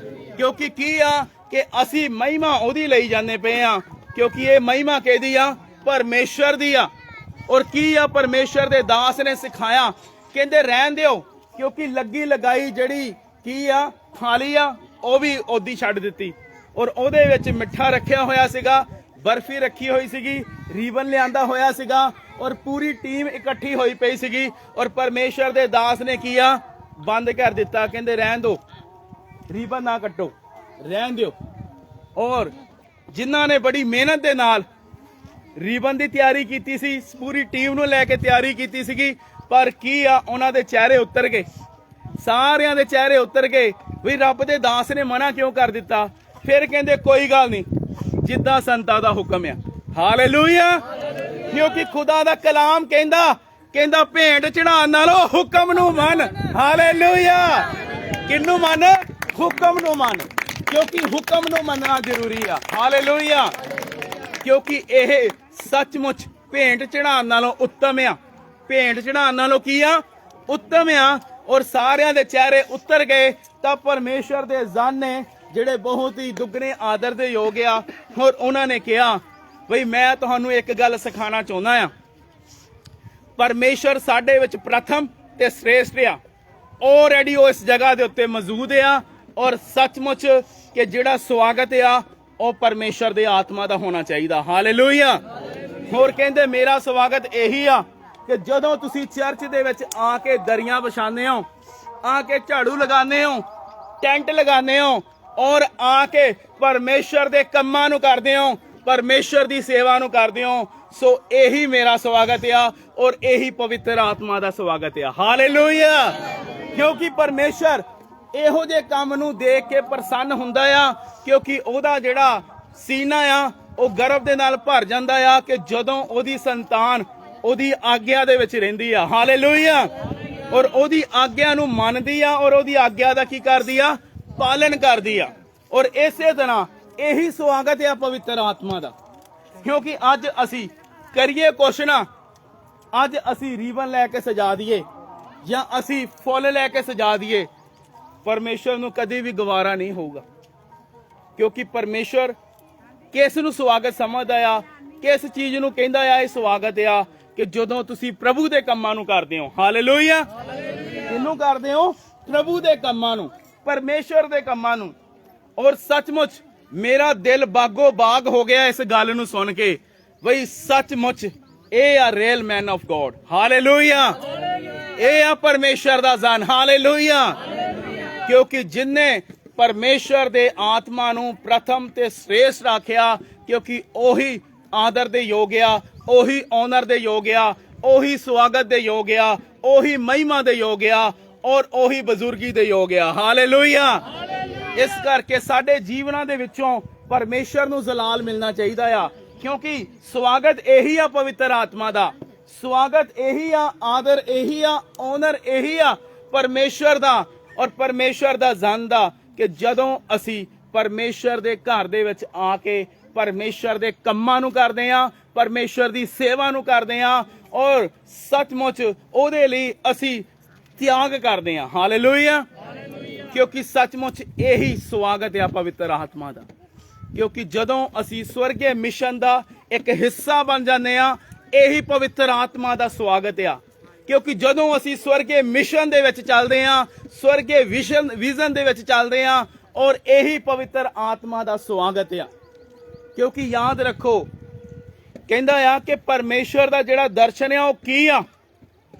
ਕਿਉਂਕਿ ਕੀ ਆ ਕਿ ਅਸੀਂ ਮਹਿਮਾ ਉਹਦੀ ਲਈ ਜਾਂਦੇ ਪਏ ਆ, ਕਿਉਂਕਿ ਇਹ ਮਹਿਮਾ ਕਿਹਦੀ ਆ? ਪਰਮੇਸ਼ਰ ਦੀ ਆ। ਔਰ ਕੀ ਆ ਪਰਮੇਸ਼ਰ ਦੇ ਦਾਸ ਨੇ ਸਿਖਾਇਆ, ਕਹਿੰਦੇ ਰਹਿਣ ਦਿਓ, ਕਿਉਂਕਿ ਲੱਗੀ ਲਗਾਈ ਜਿਹੜੀ ਕੀ ਆ ਥਾਲੀ ਆ ਉਹ ਵੀ ਓਦੀ ਛੱਡ ਦਿੱਤੀ। ਔਰ ਉਹਦੇ ਵਿੱਚ ਮਿੱਠਾ ਰੱਖਿਆ ਹੋਇਆ ਸੀਗਾ, ਬਰਫੀ ਰੱਖੀ ਹੋਈ ਸੀਗੀ, ਰੀਬਨ ਲਿਆਂਦਾ ਹੋਇਆ ਸੀਗਾ ਔਰ ਪੂਰੀ ਟੀਮ ਇਕੱਠੀ ਹੋਈ ਪਈ ਸੀਗੀ। ਔਰ ਪਰਮੇਸ਼ਰ ਦੇ ਦਾਸ ਨੇ ਕੀ ਆ ਬੰਦ ਕਰ ਦਿੱਤਾ, ਕਹਿੰਦੇ ਰਹਿਣ ਦਿਓ, ਰੀਬਨ ਨਾ ਕੱਟੋ, ਰਹਿਣ ਦਿਓ। ਔਰ ਜਿਨ੍ਹਾਂ ਨੇ ਬੜੀ ਮਿਹਨਤ ਦੇ ਨਾਲ ਰੀਬਨ ਦੀ ਤਿਆਰੀ ਕੀਤੀ ਸੀ, ਪੂਰੀ ਟੀਮ ਨੂੰ ਲੈ ਕੇ ਤਿਆਰੀ ਕੀਤੀ ਸੀਗੀ, ਪਰ ਕੀ ਆ ਉਹਨਾਂ ਦੇ ਚਿਹਰੇ ਉਤਰ ਗਏ, ਸਾਰਿਆਂ ਦੇ ਚਿਹਰੇ ਉਤਰ ਗਏ ਵੀ ਰੱਬ ਦੇ ਦਾਸ ਨੇ ਮਨਾ ਕਿਉਂ ਕਰ ਦਿੱਤਾ। ਫਿਰ ਕਹਿੰਦੇ ਕੋਈ ਗੱਲ ਨਹੀਂ, ਜਿੱਦਾਂ ਸੰਤਾਂ ਦਾ ਹੁਕਮ ਆ। ਹਾਲੇਲੂਇਆ। ਕਿਉਂਕਿ ਖੁਦਾ ਦਾ ਕਲਾਮ ਕਹਿੰਦਾ ਭੇਂਟ ਚੜਾਉਣ ਨਾਲੋਂ ਹੁਕਮ ਨੂੰ ਮੰਨ। ਹਾਲੇਲੂਇਆ। ਕਿਹਨੂੰ ਮੰਨ? ਹੁਕਮ ਨੂੰ ਮੰਨ, ਕਿਉਂਕਿ ਹੁਕਮ ਨੂੰ ਮੰਨਣਾ ਜ਼ਰੂਰੀ ਆ। ਹਾਲੇਲੂਇਆ। ਕਿਉਂਕਿ ਇਹ ਸੱਚਮੁੱਚ ਭੇਂਟ ਚੜਾਉਣ ਨਾਲੋਂ ਉੱਤਮ ਆ। ਭੇਂਟ ਚੜਾਉਣ ਨਾਲੋਂ ਕੀ ਆ? ਉੱਤਮ ਆ। ਔਰ ਸਾਰਿਆਂ ਦੇ ਚਿਹਰੇ ਉਤਰ ਗਏ ਤਾਂ ਪਰਮੇਸ਼ਰ ਦੇ ਜਨ ਨੇ ਜਿਹੜੇ ਬਹੁਤ ਹੀ ਦੁੱਗਣੇ ਆਦਰ ਦੇ ਯੋਗ ਆ, ਔਰ ਉਹਨਾਂ ਨੇ ਕਿਹਾ ਬਈ ਮੈਂ ਤੁਹਾਨੂੰ ਇੱਕ ਗੱਲ ਸਿਖਾਉਣਾ ਚਾਹੁੰਦਾ ਆ, ਪਰਮੇਸ਼ਰ ਸਾਡੇ ਵਿੱਚ ਪ੍ਰਥਮ ਤੇ ਸ੍ਰੇਸ਼ਟ ਆ। ਆਲਰੇਡੀ ਉਹ ਇਸ ਜਗ੍ਹਾ ਦੇ ਉੱਤੇ ਮੌਜੂਦ ਆ। ਔਰ ਸੱਚਮੁੱਚ ਕਿ ਜਿਹੜਾ ਸਵਾਗਤ ਆ ਉਹ ਪਰਮੇਸ਼ਰ ਦੇ ਆਤਮਾ ਦਾ ਹੋਣਾ ਚਾਹੀਦਾ। ਹਾਲੇਲੂਇਆ। ਹੋਰ ਕਹਿੰਦੇ ਮੇਰਾ ਸਵਾਗਤ ਇਹੀ ਆ ਕਿ ਜਦੋਂ ਤੁਸੀਂ ਚਰਚ ਦੇ ਵਿੱਚ ਆ ਕੇ ਦਰੀਆਂ ਵਿਛਾਉਂਦੇ ਹੋ, ਆ ਕੇ ਝਾੜੂ ਲਗਾਉਂਦੇ ਹੋ, ਟੈਂਟ ਲਗਾਉਂਦੇ ਹੋ ਔਰ ਆ ਕੇ ਪਰਮੇਸ਼ਰ ਦੇ ਕੰਮਾਂ ਨੂੰ ਕਰਦੇ ਹੋ, ਪਰਮੇਸ਼ਰ ਦੀ ਸੇਵਾ ਨੂੰ ਕਰਦੇ ਹੋ, ਸੋ ਇਹੀ ਮੇਰਾ ਸਵਾਗਤ ਆ ਔਰ ਇਹੀ ਪਵਿੱਤਰ ਆਤਮਾ ਦਾ ਸਵਾਗਤ ਆ। ਹਾਲੇਲੂਇਆ। ਕਿਉਂਕਿ ਪਰਮੇਸ਼ਰ ਇਹੋ ਜਿਹੇ ਕੰਮ ਨੂੰ ਦੇਖ ਕੇ ਪ੍ਰਸੰਨ ਹੁੰਦਾ ਆ, ਕਿਉਂਕਿ ਉਹਦਾ ਜਿਹੜਾ ਸੀਨਾ ਆ ਉਹ ਗਰਵ ਦੇ ਨਾਲ ਭਰ ਜਾਂਦਾ ਆ ਕਿ ਜਦੋਂ ਉਹਦੀ ਸੰਤਾਨ ਉਹਦੀ ਆਗਿਆ ਦੇ ਵਿੱਚ ਰਹਿੰਦੀ ਆ। ਹਾਲੇਲੂਇਆ। ਔਰ ਉਹਦੀ ਆਗਿਆ ਨੂੰ ਮੰਨਦੀ ਆ ਔਰ ਉਹਦੀ ਆਗਿਆ ਦਾ ਕੀ ਕਰਦੀ ਆ? ਪਾਲਨ ਕਰਦੀ ਆ। ਔਰ ਇਸੇ ਤਰ੍ਹਾਂ ਇਹੀ ਸਵਾਗਤ ਆ ਪਵਿੱਤਰ ਆਤਮਾ ਦਾ। ਕਿਉਂਕਿ ਅੱਜ ਅਸੀਂ ਕਰੀਏ ਕੁਛ ਨਾ, ਅੱਜ ਅਸੀਂ ਰੀਬਨ ਲੈ ਕੇ ਸਜਾ ਦਈਏ ਜਾਂ ਅਸੀਂ ਫੁੱਲ ਲੈ ਕੇ ਸਜਾ ਦਈਏ, ਪਰਮੇਸ਼ਰ ਨੂੰ ਕਦੇ ਵੀ ਗਵਾਰਾ ਨਹੀਂ ਹੋਊਗਾ। ਕਿਉਂਕਿ ਪਰਮੇਸ਼ਰ ਕਿਸ ਨੂੰ ਸਵਾਗਤ ਸਮਝਦਾ ਆ, ਕਿਸ ਚੀਜ਼ ਨੂੰ ਕਹਿੰਦਾ ਆ ਇਹ ਸਵਾਗਤ ਆ ਕਿ ਜਦੋਂ ਤੁਸੀਂ ਪ੍ਰਭੂ ਦੇ ਕੰਮਾਂ ਨੂੰ ਕਰਦੇ ਹੋ। ਹਾਲੇਲੂਇਆ। ਕਿਹਨੂੰ ਕਰਦੇ ਹੋ? ਪ੍ਰਭੂ ਦੇ ਕੰਮਾਂ ਨੂੰ, ਪਰਮੇਸ਼ਰ ਦੇ ਕੰਮਾਂ ਨੂੰ। ਔਰ ਸੱਚਮੁੱਚ ਮੇਰਾ ਦਿਲ ਬਾਗੋ ਬਾਗ ਹੋ ਗਿਆ ਇਸ ਗੱਲ ਨੂੰ ਸੁਣ ਕੇ, ਬਈ ਸੱਚਮੁੱਚ ਇਹ ਆ real man of God. Hallelujah. ਇਹ ਆ ਪਰਮੇਸ਼ਰ ਦਾ ਜਨ। ਹਾਲੇਲੂਇਆ। ਕਿਉਂਕਿ ਜਿਨਨੇ ਪਰਮੇਸ਼ਰ ਦੇ ਆਤਮਾ ਨੂੰ ਪ੍ਰਥਮ ਤੇ ਸ੍ਰੇਸ਼ਟ ਰੱਖਿਆ, ਕਿਉਂਕਿ ਉਹੀ ਆਦਰ ਦੇ ਯੋਗ ਆ, ਉਹੀ ਆਨਰ ਦੇ ਯੋਗ ਆ, ਉਹੀ ਸਵਾਗਤ ਦੇ ਯੋਗ ਆ, ਉਹੀ ਮਹਿਮਾ ਦੇ ਯੋਗ ਆ ਔਰ ਉਹੀ ਬਜ਼ੁਰਗੀ ਦੇ ਯੋਗ ਆ। ਹਾਲੇਲੂਇਆ। ਇਸ ਕਰਕੇ ਸਾਡੇ ਜੀਵਨਾਂ ਦੇ ਵਿੱਚੋਂ ਪਰਮੇਸ਼ਰ ਨੂੰ ਜਲਾਲ ਮਿਲਣਾ ਚਾਹੀਦਾ ਆ, ਕਿਉਂਕਿ ਸਵਾਗਤ ਇਹੀ ਆ ਪਵਿੱਤਰ ਆਤਮਾ ਦਾ, ਸਵਾਗਤ ਇਹੀ ਆ, ਆਦਰ ਇਹੀ ਆ, ਓਨਰ ਇਹੀ ਆ ਪਰਮੇਸ਼ਰ ਦਾ ਔਰ ਪਰਮੇਸ਼ਰ ਦਾ ਜਨ ਦਾ, ਕਿ ਜਦੋਂ ਅਸੀਂ ਪਰਮੇਸ਼ਰ ਦੇ ਘਰ ਦੇ ਵਿੱਚ ਆ ਕੇ ਪਰਮੇਸ਼ਰ ਦੇ ਕੰਮਾਂ ਨੂੰ ਕਰਦੇ ਆ, ਪਰਮੇਸ਼ਰ ਦੀ ਸੇਵਾ ਨੂੰ ਕਰਦੇ ਆ ਔਰ ਸੱਚਮੁੱਚ ਉਹਦੇ ਲਈ ਅਸੀਂ ਤਿਆਗ ਕਰਦੇ ਆ। ਹਾਲੇਲੂਇਆ। ਕਿਉਂਕਿ ਸੱਚਮੁੱਚ ਇਹੀ ਸਵਾਗਤ ਆ ਪਵਿੱਤਰ ਆਤਮਾ ਦਾ, ਕਿਉਂਕਿ ਜਦੋਂ ਅਸੀਂ ਸਵਰਗੀ ਮਿਸ਼ਨ ਦਾ ਇੱਕ ਹਿੱਸਾ ਬਣ ਜਾਂਦੇ ਆ, ਇਹੀ ਪਵਿੱਤਰ ਆਤਮਾ ਦਾ ਸਵਾਗਤ ਆ। ਕਿਉਂਕਿ ਜਦੋਂ ਅਸੀਂ ਸਵਰਗੀ ਮਿਸ਼ਨ ਦੇ ਵਿੱਚ ਚੱਲਦੇ ਆ, ਸਵਰਗੀ ਵਿਜ਼ਨ ਦੇ ਵਿੱਚ ਚੱਲਦੇ ਆ ਔਰ ਇਹੀ ਪਵਿੱਤਰ ਆਤਮਾ ਦਾ ਸਵਾਗਤ ਆ। ਕਿਉਂਕਿ ਯਾਦ ਰੱਖੋ, ਕਹਿੰਦਾ ਆ ਕਿ ਪਰਮੇਸ਼ਰ ਦਾ ਜਿਹੜਾ ਦਰਸ਼ਨ ਆ ਉਹ ਕੀ ਆ?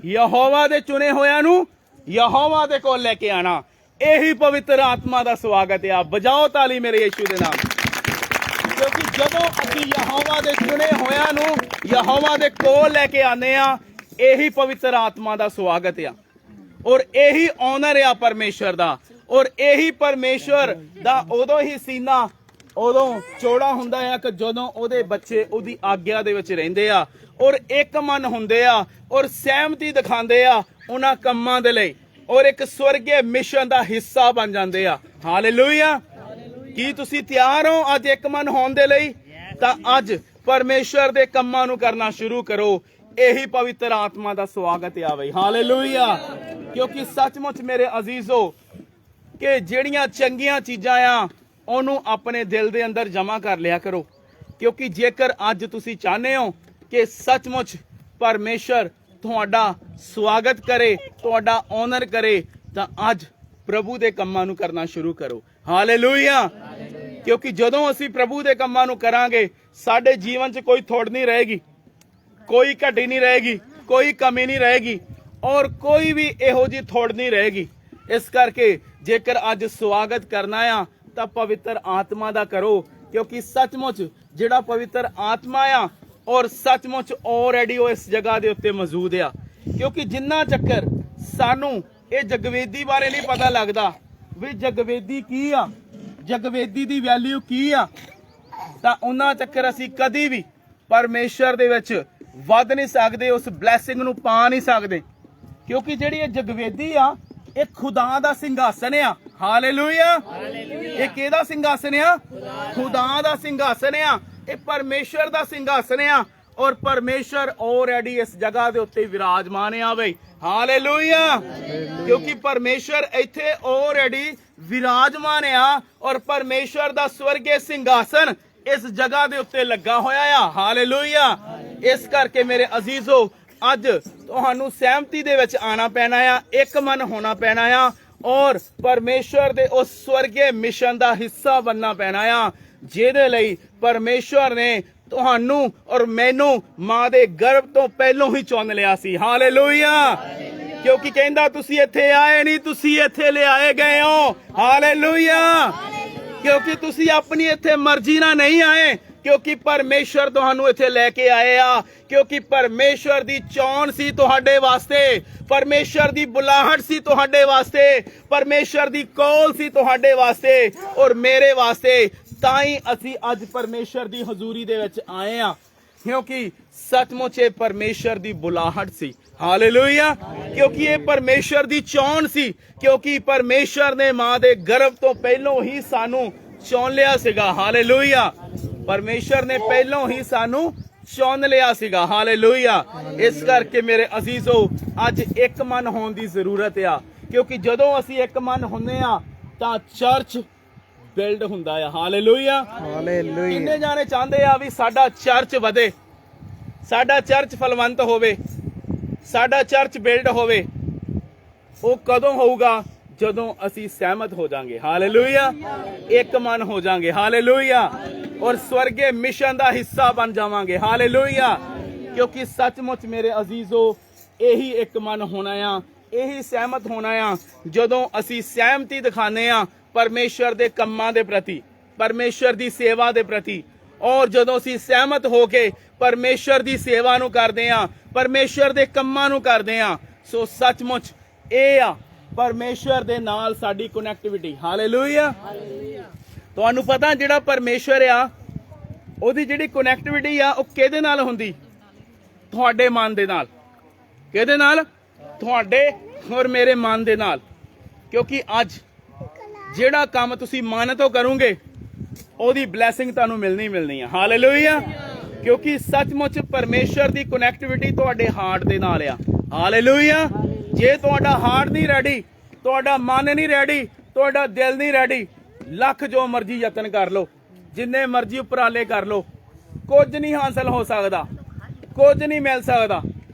ਯਹੋਵਾ ਦੇ ਚੁਣੇ ਹੋਇਆਂ ਨੂੰ ਯਹੋਵਾ ਦੇ ਕੋਲ ਲੈ ਕੇ ਆਣਾ, ਇਹੀ ਪਵਿੱਤਰ ਆਤਮਾ ਦਾ ਸਵਾਗਤ ਆ। ਵਜਾਓ ਤਾਲੀ ਮੇਰੇ ਯਿਸੂ ਦੇ ਨਾਮ। ਕਿਉਂਕਿ ਜਦੋਂ ਅਸੀਂ ਯਹੋਵਾ ਦੇ ਚੁਣੇ ਹੋਇਆਂ ਨੂੰ ਯਹੋਵਾ ਦੇ ਕੋਲ ਲੈ ਕੇ ਆਨੇ ਆ, ਇਹੀ ਪਵਿੱਤਰ ਆਤਮਾ ਦਾ ਸਵਾਗਤ ਆ ਔਰ ਇਹੀ ਓਨਰ ਆ ਪਰਮੇਸ਼ਰ ਦਾ। ਔਰ ਇਹੀ ਪਰਮੇਸ਼ਰ ਦਾ ਉਦੋਂ ਹੀ ਸੀਨਾ ਉਦੋਂ ਚੌੜਾ ਹੁੰਦਾ ਆ ਕਿ ਜਦੋਂ ਉਹਦੇ ਬੱਚੇ ਉਹਦੀ ਆਗਿਆ ਦੇ ਵਿੱਚ ਰਹਿੰਦੇ ਆ ਔਰ ਇੱਕ ਮਨ ਹੁੰਦੇ ਆ ਔਰ ਸਹਿਮਤੀ ਦਿਖਾਉਂਦੇ ਆ ਉਹਨਾਂ ਕੰਮਾਂ ਦੇ ਲਈ ਔਰ ਇੱਕ ਸਵਰਗੀ ਮਿਸ਼ਨ ਦਾ ਹਿੱਸਾ ਬਣ ਜਾਂਦੇ ਆ। ਹਾਲੇਲੂਇਆ। ਕੀ ਤੁਸੀਂ ਤਿਆਰ ਹੋ ਅੱਜ ਇੱਕ ਮਨ ਹੋਣ ਦੇ ਲਈ? ਤਾਂ ਅੱਜ ਪਰਮੇਸ਼ਰ ਦੇ ਕੰਮਾਂ ਨੂੰ ਕਰਨਾ ਸ਼ੁਰੂ ਕਰੋ, ਇਹੀ ਪਵਿੱਤਰ ਆਤਮਾ ਦਾ ਸਵਾਗਤ ਆ ਬਈ। ਹਾਲੇਲੂਇਆ। ਕਿਉਂਕਿ ਸੱਚਮੁੱਚ ਮੇਰੇ ਅਜ਼ੀਜ਼ੋ ਕਿ ਜਿਹੜੀਆਂ ਚੰਗੀਆਂ ਚੀਜ਼ਾਂ ਆ ਉਹਨੂੰ ਆਪਣੇ ਦਿਲ ਦੇ ਅੰਦਰ ਜਮ੍ਹਾਂ ਕਰ ਲਿਆ ਕਰੋ, ਕਿਉਂਕਿ ਜੇਕਰ ਅੱਜ ਤੁਸੀਂ ਚਾਹੁੰਦੇ ਹੋ ਕਿ ਸੱਚਮੁੱਚ ਪਰਮੇਸ਼ਰ ਤੁਹਾਡਾ ਸਵਾਗਤ ਕਰੇ, ਤੁਹਾਡਾ ਓਨਰ ਕਰੇ, ਤਾਂ ਅੱਜ ਪ੍ਰਭੂ ਦੇ ਕੰਮਾਂ ਨੂੰ ਕਰਨਾ ਸ਼ੁਰੂ ਕਰੋ। ਹਾਲੇਲੂਇਆ। ਕਿਉਂਕਿ ਜਦੋਂ ਅਸੀਂ ਪ੍ਰਭੂ ਦੇ ਕੰਮਾਂ ਨੂੰ ਕਰਾਂਗੇ, ਸਾਡੇ ਜੀਵਨ 'ਚ ਕੋਈ ਥੋੜ ਨਹੀਂ ਰਹੇਗੀ, ਕੋਈ ਘਟੀ ਨਹੀਂ ਰਹੇਗੀ, ਕੋਈ ਕਮੀ ਨਹੀਂ ਰਹੇਗੀ ਔਰ ਕੋਈ ਵੀ ਇਹੋ ਜਿਹੀ ਥੋੜ ਨਹੀਂ ਰਹੇਗੀ। ਇਸ ਕਰਕੇ ਜੇਕਰ ਅੱਜ ਸਵਾਗਤ ਕਰਨਾ ਆ ਤਾਂ ਪਵਿੱਤਰ ਆਤਮਾ ਦਾ ਕਰੋ, ਕਿਉਂਕਿ ਸੱਚਮੁੱਚ ਜਿਹੜਾ ਪਵਿੱਤਰ ਆਤਮਾ ਆ ਔਰ ਸੱਚਮੁੱਚ ਆਲਰੇਡੀ ਉਹ ਇਸ ਜਗ੍ਹਾ ਦੇ ਉੱਤੇ ਮੌਜੂਦ ਆ। ਕਿਉਂਕਿ ਜਿੰਨਾ ਚੱਕਰ ਸਾਨੂੰ ਇਹ ਜਗਵੇਦੀ ਬਾਰੇ ਨਹੀਂ ਪਤਾ ਲੱਗਦਾ ਵੀ ਜਗਵੇਦੀ ਕੀ ਆ, ਜਗਵੇਦੀ ਦੀ ਵੈਲਿਊ ਕੀ ਆ, ਤਾਂ ਉਹਨਾਂ ਚੱਕਰ ਅਸੀਂ ਕਦੀ ਵੀ ਪਰਮੇਸ਼ਰ ਦੇ ਵਿੱਚ ਵੱਧ ਨਹੀਂ ਸਕਦੇ, ਉਸ ਬਲੈਸਿੰਗ ਨੂੰ ਪਾ ਨਹੀਂ ਸਕਦੇ। ਕਿਉਂਕਿ ਜਿਹੜੀ ਇਹ ਜਗਵੇਦੀ ਆ ਇਹ ਖੁਦਾ ਦਾ ਸਿੰਘਾਸਨ ਆ। ਹਾਲੇਲੂਇਆ। ਇਹ ਕਿਹਦਾ ਸਿੰਘਾਸਨ ਆ? ਖੁਦਾ ਦਾ ਸਿੰਘਾਸਨ ਆ। ਇਹ ਪਰਮੇਸ਼ਰ ਦਾ ਸਿੰਘਾਸਨ ਆ ਔਰ ਪਰਮੇਸ਼ਰ ਆਲਰੇਡੀ ਇਸ ਜਗ੍ਹਾ ਦੇ ਉੱਤੇ ਵਿਰਾਜਮਾਨ ਆ ਬਈ। ਹਾਲੇਲੂਇਆ। ਕਿਉਂਕਿ ਪਰਮੇਸ਼ਰ ਇੱਥੇ ਆਲਰੇਡੀ ਵਿਰਾਜਮਾਨ ਆ ਔਰ ਪਰਮੇਸ਼ਰ ਦਾ ਸਵਰਗੀ ਸਿੰਘਾਸਨ ਇਸ ਜਗ੍ਹਾ ਦੇ ਉੱਤੇ ਲੱਗਾ ਹੋਇਆ ਆ। ਹਾਲੇਲੂਇਆ। ਇਸ ਕਰਕੇ ਮੇਰੇ ਅਜ਼ੀਜ਼ੋ ਅੱਜ ਤੁਹਾਨੂੰ ਸਹਿਮਤੀ ਦੇ ਵਿੱਚ ਆਣਾ ਪੈਣਾ ਆ, ਇੱਕ ਮਨ ਹੋਣਾ ਪੈਣਾ ਆ ਔਰ ਪਰਮੇਸ਼ਰ ਦੇ ਉਸ ਸਵਰਗੀ ਮਿਸ਼ਨ ਦਾ ਹਿੱਸਾ ਬਣਨਾ ਪੈਣਾ ਆ, ਜਿਹਦੇ ਲਈ ਪਰਮੇਸ਼ਰ ਨੇ ਤੁਹਾਨੂੰ ਔਰ ਮੈਨੂੰ ਮਾਂ ਦੇ ਗਰਭ ਤੋਂ ਪਹਿਲਾਂ ਹੀ ਚੁਣ ਲਿਆ ਸੀ। ਹਾਲੇਲੂਇਆ। ਕਿਉਂਕਿ ਕਹਿੰਦਾ ਤੁਸੀਂ ਇੱਥੇ ਆਏ ਨਹੀਂ, ਤੁਸੀਂ ਇੱਥੇ ਲਿਆਏ ਗਏ ਹੋ। ਹਾਲੇਲੂਇਆ। ਕਿਉਂਕਿ ਤੁਸੀਂ ਆਪਣੀ ਇੱਥੇ ਮਰਜ਼ੀ ਨਾਲ ਨਹੀਂ ਆਏ, ਕਿਉਂਕਿ ਪਰਮੇਸ਼ਰ ਤੁਹਾਨੂੰ ਇੱਥੇ ਲੈ ਕੇ ਆਏ ਆ, ਕਿਉਂਕਿ ਪਰਮੇਸ਼ਰ ਦੀ ਚੋਣ ਸੀ ਤੁਹਾਡੇ ਵਾਸਤੇ, ਪਰਮੇਸ਼ਰ ਦੀ ਬੁਲਾਹਟ ਸੀ ਤੁਹਾਡੇ ਵਾਸਤੇ, ਪਰਮੇਸ਼ਰ ਦੀ ਕਾਲ ਸੀ ਤੁਹਾਡੇ ਵਾਸਤੇ ਔਰ ਮੇਰੇ ਵਾਸਤੇ। ਤਾਂ ਹੀ ਅਸੀਂ ਅੱਜ ਪਰਮੇਸ਼ਰ ਦੀ ਹਜ਼ੂਰੀ ਦੇ ਵਿੱਚ ਆਏ ਆ, ਕਿਉਂਕਿ ਸੱਚਮੁੱਚ ਇਹ ਪਰਮੇਸ਼ਰ ਦੀ ਬੁਲਾਹਟ ਸੀ। ਹਾਲੇਲੂਇਆ। ਕਿਉਂਕਿ ਇਹ ਪਰਮੇਸ਼ਰ ਦੀ ਚੋਣ ਸੀ, ਕਿਉਂਕਿ ਪਰਮੇਸ਼ਰ ਨੇ ਮਾਂ ਦੇ ਗਰਭ ਤੋਂ ਪਹਿਲਾਂ ਹੀ ਸਾਨੂੰ ਚੁਣ ਲਿਆ ਸੀਗਾ। ਹਾਲੇਲੂਇਆ। ਪਰਮੇਸ਼ਰ ਨੇ ਪਹਿਲਾਂ ਹੀ ਸਾਨੂੰ ਚੁਣ ਲਿਆ ਸੀਗਾ। ਹਾਲੇਲੂਇਆ। ਇਸ ਕਰਕੇ ਮੇਰੇ ਅਜ਼ੀਜ਼ੋ ਅੱਜ ਇੱਕ ਮਨ ਹੋਣ ਦੀ ਜ਼ਰੂਰਤ ਆ, ਕਿਉਂਕਿ ਜਦੋਂ ਅਸੀਂ ਇੱਕ ਮਨ ਹੁੰਦੇ ਆ ਤਾਂ ਚਰਚ ਬਿਲਡ ਹੁੰਦਾ ਆ। ਹਾਲੇਲੂਇਆ। ਕਿੰਨੇ ਜਾਣੇ ਚਾਹੁੰਦੇ ਆ ਵੀ ਸਾਡਾ ਚਰਚ ਵਧੇ, ਸਾਡਾ ਚਰਚ ਫਲਵੰਤ ਹੋਵੇ, ਸਾਡਾ ਚਰਚ ਬਿਲਡ ਹੋਵੇ? ਉਹ ਕਦੋਂ ਹੋਊਗਾ? ਜਦੋਂ ਅਸੀਂ ਸਹਿਮਤ ਹੋ ਜਾਾਂਗੇ। ਹਾਲੇਲੂਇਆ। ਇੱਕ ਮਨ ਹੋ ਜਾਾਂਗੇ। ਹਾਲੇਲੂਇਆ। ਔਰ ਸਵਰਗੀ ਮਿਸ਼ਨ ਦਾ ਹਿੱਸਾ ਬਣ ਜਾਵਾਂਗੇ। ਹਾਲੇਲੂਇਆ। ਕਿਉਂਕਿ ਸੱਚਮੁੱਚ ਮੇਰੇ ਅਜ਼ੀਜ਼ੋ ਇਹੀ ਇੱਕ ਮਨ ਹੋਣਾ ਆ, ਇਹੀ ਸਹਿਮਤ ਹੋਣਾ ਆ। ਜਦੋਂ ਅਸੀਂ ਸਹਿਮਤੀ ਦਿਖਾਉਂਦੇ ਆ ਪਰਮੇਸ਼ਰ ਦੇ ਕੰਮਾਂ ਦੇ ਪ੍ਰਤੀ, ਪਰਮੇਸ਼ਰ ਦੀ ਸੇਵਾ ਦੇ ਪ੍ਰਤੀ, ਔਰ ਜਦੋਂ ਅਸੀਂ ਸਹਿਮਤ ਹੋ ਕੇ ਪਰਮੇਸ਼ਰ ਦੀ ਸੇਵਾ ਨੂੰ ਕਰਦੇ ਆ, ਪਰਮੇਸ਼ਰ ਦੇ ਕੰਮਾਂ ਨੂੰ ਕਰਦੇ ਆ, ਸੋ ਸੱਚਮੁੱਚ ਇਹ ਆ ਪਰਮੇਸ਼ਰ ਦੇ ਨਾਲ ਸਾਡੀ ਕਨੈਕਟੀਵਿਟੀ। ਹਾਲੇਲੂਇਆ। ਤੁਹਾਨੂੰ ਪਤਾ ਜਿਹੜਾ ਪਰਮੇਸ਼ਰ ਆ ਉਹਦੀ ਜਿਹੜੀ ਕਨੈਕਟੀਵਿਟੀ ਆ ਉਹ ਕਿਹਦੇ ਨਾਲ ਹੁੰਦੀ? ਤੁਹਾਡੇ ਮਨ ਦੇ ਨਾਲ। ਕਿਹਦੇ ਨਾਲ? ਤੁਹਾਡੇ ਔਰ ਮੇਰੇ ਮਨ ਦੇ ਨਾਲ। ਕਿਉਂਕਿ ਅੱਜ ਜਿਹੜਾ ਕੰਮ ਤੁਸੀਂ ਮਨ ਤੋਂ ਕਰੋਗੇ ਉਹਦੀ ਬਲੇਸਿੰਗ ਤੁਹਾਨੂੰ ਮਿਲਣੀ ਆ। ਹਾਲੇਲੂਇਆ। ਕਿਉਂਕਿ ਸੱਚਮੁੱਚ ਪਰਮੇਸ਼ਰ ਦੀ ਕਨੈਕਟੀਵਿਟੀ ਤੁਹਾਡੇ ਹਾਰਟ ਦੇ ਨਾਲ ਆ। ਹਾਲੇਲੂਇਆ। ਜੇ ਤੁਹਾਡਾ ਹਾਰਟ ਨਹੀਂ ਰੈਡੀ, ਤੁਹਾਡਾ ਮਨ ਨਹੀਂ ਰੈਡੀ, ਤੁਹਾਡਾ ਦਿਲ ਨਹੀਂ ਰੈਡੀ, ਲੱਖ ਜੋ ਮਰਜ਼ੀ ਯਤਨ ਕਰ ਲਓ, ਜਿੰਨੇ ਮਰਜ਼ੀ ਉਪਰਾਲੇ ਕਰ ਲਓ, ਕੁਝ ਨਹੀਂ ਹਾਸਲ ਹੋ ਸਕਦਾ, ਕੁਝ ਨਹੀਂ ਮਿਲ ਸਕਦਾ।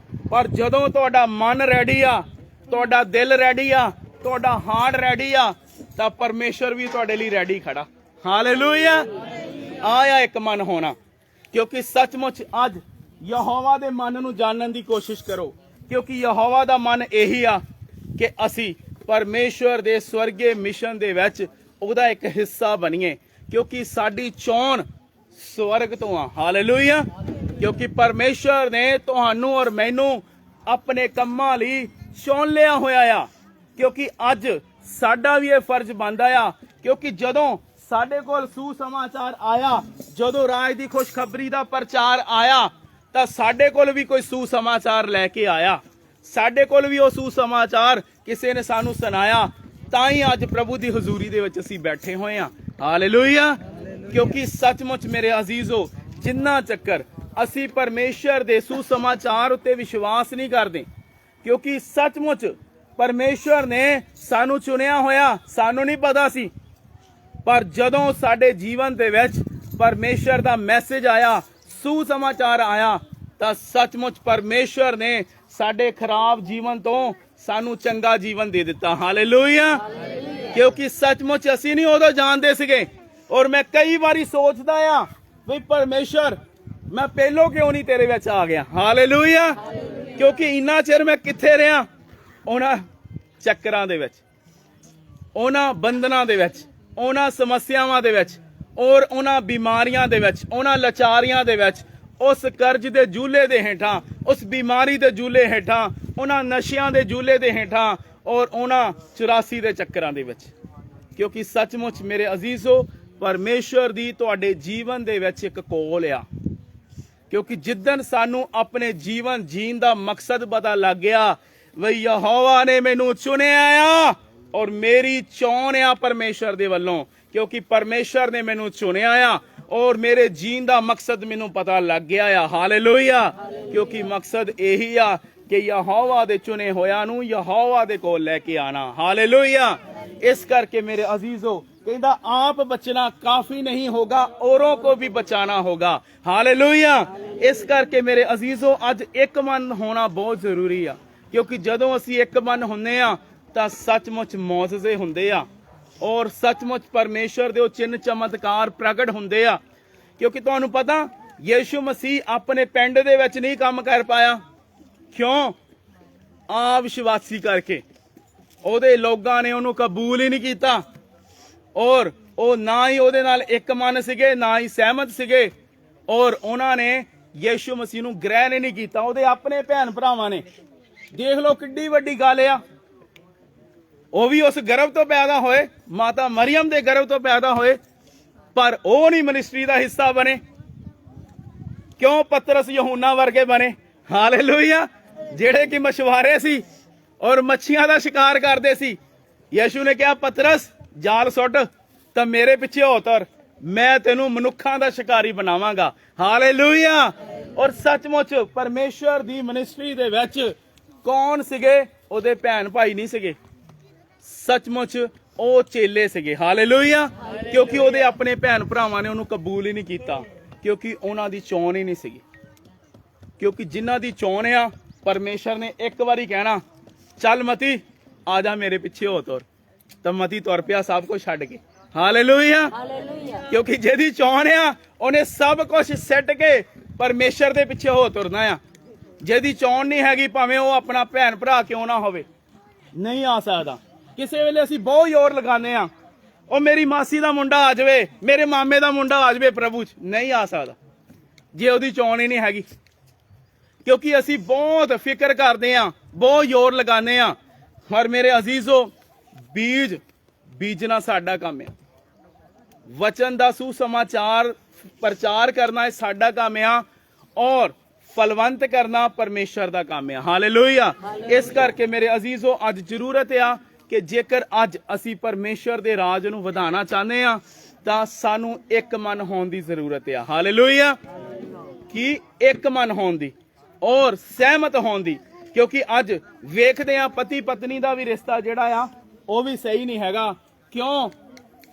ਪਰ ਜਦੋਂ ਤੁਹਾਡਾ ਮਨ ਰੈਡੀ ਆ, ਤੁਹਾਡਾ ਦਿਲ ਰੈਡੀ ਆ, ਤੁਹਾਡਾ ਹਾਰਟ ਰੈਡੀ ਆ, ਤਾਂ ਪਰਮੇਸ਼ਰ ਵੀ ਤੁਹਾਡੇ ਲਈ ਰੈਡੀ ਖੜਾ। ਹਾਲੇਲੂਇਆ। ਆਇਆ ਇੱਕ ਮਨ ਹੋਣਾ। ਕਿਉਂਕਿ ਸੱਚਮੁੱਚ ਅੱਜ ਯਹੋਵਾ ਦੇ ਮਨ ਨੂੰ ਜਾਣਨ ਦੀ ਕੋਸ਼ਿਸ਼ ਕਰੋ। ਕਿਉਂਕਿ ਯਹੋਵਾ ਦਾ ਮਨ ਇਹੀ ਆ ਕਿ ਅਸੀਂ ਪਰਮੇਸ਼ਵਰ ਦੇ ਸਵਰਗੀ ਮਿਸ਼ਨ ਦੇ ਵਿੱਚ ਉਹਦਾ ਇੱਕ ਹਿੱਸਾ ਬਣੀਏ। ਕਿਉਂਕਿ ਸਾਡੀ ਚੋਣ ਸਵਰਗ ਤੋਂ ਆ। ਹਾਲੇਲੂਇਆ। ਕਿਉਂਕਿ ਪਰਮੇਸ਼ਵਰ ਨੇ ਤੁਹਾਨੂੰ ਔਰ ਮੈਨੂੰ ਆਪਣੇ ਕੰਮਾਂ ਲਈ ਚੁਣ ਲਿਆ ਹੋਇਆ ਆ। ਕਿਉਂਕਿ ਅੱਜ ਸਾਡਾ ਵੀ ਇਹ ਫਰਜ਼ ਬਣਦਾ ਆ। ਕਿਉਂਕਿ ਜਦੋਂ ਸਾਡੇ ਕੋਲ ਸੁਸਮਾਚਾਰ ਆਇਆ, ਜਦੋਂ ਰਾਜ ਦੀ ਖੁਸ਼ਖਬਰੀ ਦਾ ਪ੍ਰਚਾਰ ਆਇਆ, ਤਾਂ ਸਾਡੇ ਕੋਲ ਵੀ ਕੋਈ ਸੁਸਮਾਚਾਰ ਲੈ ਕੇ ਆਇਆ। ਸਾਡੇ ਕੋਲ ਵੀ ਉਹ ਸੁਸਮਾਚਾਰ ਕਿਸੇ ਨੇ ਸਾਨੂੰ ਸੁਣਾਇਆ, ਤਾਂ ਹੀ ਅੱਜ ਪ੍ਰਭੂ ਦੀ ਹਜ਼ੂਰੀ ਦੇ ਵਿੱਚ ਅਸੀਂ ਬੈਠੇ ਹੋਏ ਹਾਂ। ਹਾਲੇਲੂਇਆ। ਕਿਉਂਕਿ ਸੱਚਮੁੱਚ ਮੇਰੇ ਅਜ਼ੀਜ਼ੋ, ਜਿੰਨਾ ਚੱਕਰ ਅਸੀਂ ਪਰਮੇਸ਼ਰ ਦੇ ਸੁਸਮਾਚਾਰ ਉੱਤੇ ਵਿਸ਼ਵਾਸ ਨਹੀਂ ਕਰਦੇ, ਕਿਉਂਕਿ ਸੱਚਮੁੱਚ ਪਰਮੇਸ਼ਰ ਨੇ ਸਾਨੂੰ ਚੁਣਿਆ ਹੋਇਆ, ਸਾਨੂੰ ਨਹੀਂ ਪਤਾ ਸੀ। ਪਰ ਜਦੋਂ ਸਾਡੇ ਜੀਵਨ ਦੇ ਵਿੱਚ ਪਰਮੇਸ਼ਰ ਦਾ ਮੈਸੇਜ ਆਇਆ, ਸੁਸਮਾਚਾਰ ਆਇਆ, ਤਾਂ ਸੱਚਮੁੱਚ ਪਰਮੇਸ਼ਰ ਨੇ ਸਾਡੇ ਖਰਾਬ ਜੀਵਨ ਤੋਂ ਸਾਨੂੰ ਚੰਗਾ ਜੀਵਨ ਦੇ ਦਿੱਤਾ। ਹਾਲੇਲੂਇਆ। ਕਿਉਂਕਿ ਸੱਚਮੁੱਚ ਅਸੀਂ ਨਹੀਂ ਉਦੋਂ ਜਾਣਦੇ ਸੀਗੇ। ਔਰ ਮੈਂ ਕਈ ਵਾਰੀ ਸੋਚਦਾ ਆ ਵੀ ਪਰਮੇਸ਼ਰ, ਮੈਂ ਪਹਿਲੋਂ ਕਿਉਂ ਨਹੀਂ ਤੇਰੇ ਵਿੱਚ ਆ ਗਿਆ। ਹਾਲੇਲੂਇਆ। ਕਿਉਂਕਿ ਇੰਨਾ ਚਿਰ ਮੈਂ ਕਿੱਥੇ ਰਿਹਾ? ਉਹਨਾਂ ਚੱਕਰਾਂ ਦੇ ਵਿੱਚ, ਉਹਨਾਂ ਬੰਧਨਾਂ ਦੇ ਵਿੱਚ, ਉਹਨਾਂ ਸਮੱਸਿਆਵਾਂ ਦੇ ਵਿੱਚ, ਔਰ ਉਹਨਾਂ ਬਿਮਾਰੀਆਂ ਦੇ ਵਿੱਚ, ਉਹਨਾਂ ਲਾਚਾਰੀਆਂ ਦੇ ਵਿੱਚ, ਉਸ ਕਰਜ਼ ਦੇ ਜੂਲੇ ਦੇ ਹੇਠਾਂ, ਉਸ ਬਿਮਾਰੀ ਦੇ ਜੂਲੇ ਹੇਠਾਂ, ਉਹਨਾਂ ਨਸ਼ਿਆਂ ਦੇ ਜੂਲੇ ਦੇ ਹੇਠਾਂ, ਔਰ ਉਹਨਾਂ 84 ਦੇ ਚੱਕਰਾਂ ਦੇ ਵਿੱਚ। ਕਿਉਂਕਿ ਸੱਚਮੁੱਚ ਮੇਰੇ ਅਜ਼ੀਜ਼ੋ, ਪਰਮੇਸ਼ਰ ਦੀ ਤੁਹਾਡੇ ਜੀਵਨ ਦੇ ਵਿੱਚ ਇੱਕ ਕੋਲ ਆ। ਕਿਉਂਕਿ ਜਿੱਦਣ ਸਾਨੂੰ ਆਪਣੇ ਜੀਵਨ ਜੀਣ ਦਾ ਮਕਸਦ ਪਤਾ ਲੱਗ ਗਿਆ, ਵੀ ਯਹੋਵਾ ਨੇ ਮੈਨੂੰ ਚੁਣਿਆ ਆ ਔਰ ਮੇਰੀ ਚੋਣ ਆ ਪਰਮੇਸ਼ਰ ਦੇ ਵੱਲੋਂ। ਕਿਉਂਕਿ ਪਰਮੇਸ਼ਰ ਨੇ ਮੈਨੂੰ ਚੁਣਿਆ ਆ ਔਰ ਮੇਰੇ ਜੀਣ ਦਾ ਮਕਸਦ ਮੈਨੂੰ ਪਤਾ ਲੱਗ ਗਿਆ ਆ। ਹਾਲੇਲੂਇਆ। ਕਿਉਂਕਿ ਮਕਸਦ ਇਹੀ ਆ ਕਿ ਯਹੋਵਾ ਦੇ ਚੁਣੇ ਹੋਇਆਂ ਨੂੰ ਯਹੋਵਾ ਦੇ ਕੋਲ ਲੈ ਕੇ ਆਣਾ। ਹਾਲੇਲੂਇਆ। ਇਸ ਕਰਕੇ ਮੇਰੇ ਅਜ਼ੀਜ਼ੋ, ਕਹਿੰਦਾ ਆਪ बचना काफी नहीं होगा, औरों को भी बचाना होगा। हालेलुया। इस करके मेरे अजीजों, अज एक मन होना बहुत जरूरी आ। क्योंकि जदों असी एक मन हुंदे आ तां सचमुच मौजज़े हुंदे आ और सचमुच परमेश्वर दे चिन्ह चमत्कार प्रगट हुंदे आ। क्योंकि तुहानूं पता, यीशु मसीह अपने पिंड दे विच नहीं काम कर पाया। क्यों? अविश्वासी करके ਉਹਦੇ ਲੋਕਾਂ ਨੇ ਉਹਨੂੰ ਕਬੂਲ ਹੀ ਨਹੀਂ ਕੀਤਾ ਔਰ ਉਹ ਨਾ ਹੀ ਉਹਦੇ ਨਾਲ ਇੱਕ ਮਨ ਸੀਗੇ, ਨਾ ਹੀ ਸਹਿਮਤ ਸੀਗੇ ਔਰ ਉਹਨਾਂ ਨੇ ਯੀਸ਼ੂ ਮਸੀਹ ਨੂੰ ਗ੍ਰਹਿਣ ਨਹੀਂ ਕੀਤਾ। ਉਹਦੇ ਆਪਣੇ ਭੈਣ ਭਰਾਵਾਂ ਨੇ, ਦੇਖ ਲਓ ਕਿੱਡੀ ਵੱਡੀ ਗੱਲ ਆ, ਉਹ ਵੀ ਉਸ ਗਰਭ ਤੋਂ ਪੈਦਾ ਹੋਏ, ਮਾਤਾ ਮਰੀਅਮ ਦੇ ਗਰਭ ਤੋਂ ਪੈਦਾ ਹੋਏ, ਪਰ ਉਹ ਨਹੀਂ ਮਿਨਿਸਟਰੀ ਦਾ ਹਿੱਸਾ ਬਣੇ। ਕਿਉਂ? ਪਤਰਸ ਯਹੂਨਾ ਵਰਗੇ ਬਣੇ। ਹਾਲੇਲੂਇਆ। ਜਿਹੜੇ ਕਿ ਮਛਵਾਰੇ ਸੀ ਔਰ ਮੱਛੀਆਂ ਦਾ ਸ਼ਿਕਾਰ ਕਰਦੇ ਸੀ। ਯੀਸ਼ੂ ਨੇ ਕਿਹਾ, ਪਤਰਸ ਜਾਲ ਸੁੱਟ ਤਾਂ ਮੇਰੇ ਪਿੱਛੇ ਹੋ ਤੁਰ, ਮੈਂ ਤੈਨੂੰ ਮਨੁੱਖਾਂ ਦਾ ਸ਼ਿਕਾਰੀ ਬਣਾਵਾਂਗਾ। ਹਾਲੇਲੂਇਆ। ਔਰ ਸੱਚਮੁੱਚ ਪਰਮੇਸ਼ਰ ਦੀ ਮਿਨਿਸਟਰੀ ਦੇ ਵਿੱਚ ਕੌਣ ਸੀਗੇ? ਉਹਦੇ ਭੈਣ ਭਾਈ ਨਹੀਂ ਸੀਗੇ, ਸੱਚਮੁੱਚ ਉਹ ਚੇਲੇ ਸੀਗੇ। ਹਾਲੇਲੂਇਆ। ਕਿਉਂਕਿ ਉਹਦੇ ਆਪਣੇ ਭੈਣ ਭਰਾਵਾਂ ਨੇ ਉਹਨੂੰ ਕਬੂਲ ਹੀ ਨਹੀਂ ਕੀਤਾ, ਕਿਉਂਕਿ ਉਹਨਾਂ ਦੀ ਚੋਣ ਹੀ ਨਹੀਂ ਸੀਗੀ। ਕਿਉਂਕਿ ਜਿਨ੍ਹਾਂ ਦੀ ਚੋਣ ਆ, ਪਰਮੇਸ਼ਰ ਨੇ ਇੱਕ ਵਾਰੀ ਕਹਿਣਾ, ਚੱਲ ਮਤੀ ਆ ਜਾ ਮੇਰੇ ਪਿੱਛੇ ਹੋ ਤੁਰ, ਤਾਂ ਮਤੀ ਤੁਰ ਪਿਆ ਸਭ ਕੁਝ ਛੱਡ ਕੇ। ਹਾਲੇਲੂਇਆ। ਕਿਉਂਕਿ ਜਿਹਦੀ ਚੋਣ ਆ, ਉਹਨੇ ਸਭ ਕੁਝ ਛੱਡ ਕੇ ਪਰਮੇਸ਼ਰ ਦੇ ਪਿੱਛੇ ਹੋ ਤੁਰਨਾ ਆ। ਜਿਹਦੀ ਚੋਣ ਨਹੀਂ ਹੈਗੀ, ਭਾਵੇਂ ਉਹ ਆਪਣਾ ਭੈਣ ਭਰਾ ਕਿਉਂ ਨਾ ਹੋਵੇ, ਨਹੀਂ ਆ ਸਕਦਾ। ਕਿਸੇ ਵੇਲੇ ਅਸੀਂ ਬਹੁਤ ਜ਼ੋਰ ਲਗਾਉਂਦੇ ਆ, ਉਹ ਮੇਰੀ ਮਾਸੀ ਦਾ ਮੁੰਡਾ ਆ ਜਾਵੇ, ਮੇਰੇ ਮਾਮੇ ਦਾ ਮੁੰਡਾ ਆ ਜਾਵੇ ਪ੍ਰਭੂ 'ਚ, ਨਹੀਂ ਆ ਸਕਦਾ ਜੇ ਉਹਦੀ ਚੋਣ ਹੀ ਨਹੀਂ ਹੈਗੀ। ਕਿਉਂਕਿ ਅਸੀਂ ਬਹੁਤ ਫਿਕਰ ਕਰਦੇ ਆ, ਬਹੁਤ ਜ਼ੋਰ ਲਗਾਉਂਦੇ ਆ। ਪਰ ਮੇਰੇ ਅਜ਼ੀਜ਼ੋ, ਬੀਜ ਬੀਜਣਾ ਸਾਡਾ ਕੰਮ ਆ। ਵਚਨ ਦਾ ਸੁਸਮਾਚਾਰ ਪ੍ਰਚਾਰ ਕਰਨਾ ਇਹ ਸਾਡਾ ਕੰਮ ਆ ਔਰ ਫਲਵੰਤ ਕਰਨਾ ਪਰਮੇਸ਼ਰ ਦਾ ਕੰਮ ਆ। ਹਾਲੇਲੂਇਆ। ਇਸ ਕਰਕੇ ਮੇਰੇ ਅਜ਼ੀਜ਼ੋ ਅੱਜ ਜ਼ਰੂਰਤ ਆ ਕਿ ਜੇਕਰ ਅੱਜ ਅਸੀਂ ਪਰਮੇਸ਼ਰ ਦੇ ਰਾਜ ਨੂੰ ਵਧਾਉਣਾ ਚਾਹੁੰਦੇ ਆ ਤਾਂ ਸਾਨੂੰ ਇੱਕ ਮਨ ਹੋਣ ਦੀ ਜ਼ਰੂਰਤ ਆ। ਹਾਲੇਲੂਇਆ। ਕਿ ਇੱਕ ਮਨ ਹੋਣ ਦੀ ਔਰ ਸਹਿਮਤ ਹੋਣ ਦੀ, ਕਿਉਂਕਿ ਅੱਜ ਵੇਖਦੇ ਆ ਪਤੀ ਪਤਨੀ ਦਾ ਵੀ ਰਿਸ਼ਤਾ ਜਿਹੜਾ ਆ ਉਹ ਵੀ ਸਹੀ ਨਹੀਂ ਹੈਗਾ। ਕਿਉਂ?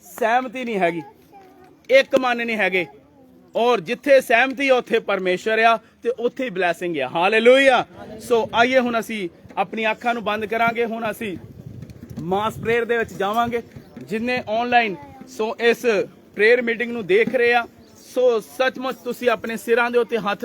ਸਹਿਮਤੀ ਨਹੀਂ ਹੈਗੀ, ਇੱਕ ਮਨ ਨਹੀਂ ਹੈਗੇ। ਔਰ ਜਿੱਥੇ ਸਹਿਮਤੀ ਆ ਉੱਥੇ ਪਰਮੇਸ਼ਰ ਆ ਤੇ ਉੱਥੇ ਹੀ ਬਲੈਸਿੰਗ ਆ। ਹਾਲੇਲੂਇਆ। ਸੋ ਆਈਏ ਹੁਣ ਅਸੀਂ ਆਪਣੀ ਅੱਖਾਂ ਨੂੰ ਬੰਦ ਕਰਾਂਗੇ। ਹੁਣ ਅਸੀਂ ਮਾਸ ਪ੍ਰੇਅਰ ਦੇ ਵਿੱਚ ਜਾਵਾਂਗੇ। ਜਿੰਨੇ ਆਨਲਾਈਨ ਸੋ ਇਸ ਪ੍ਰੇਅਰ ਮੀਟਿੰਗ ਨੂੰ ਦੇਖ ਰਹੇ ਆ, ਸੋ ਸੱਚਮੁੱਚ ਤੁਸੀਂ ਆਪਣੇ ਸਿਰਾਂ ਦੇ ਉੱਤੇ ਹੱਥ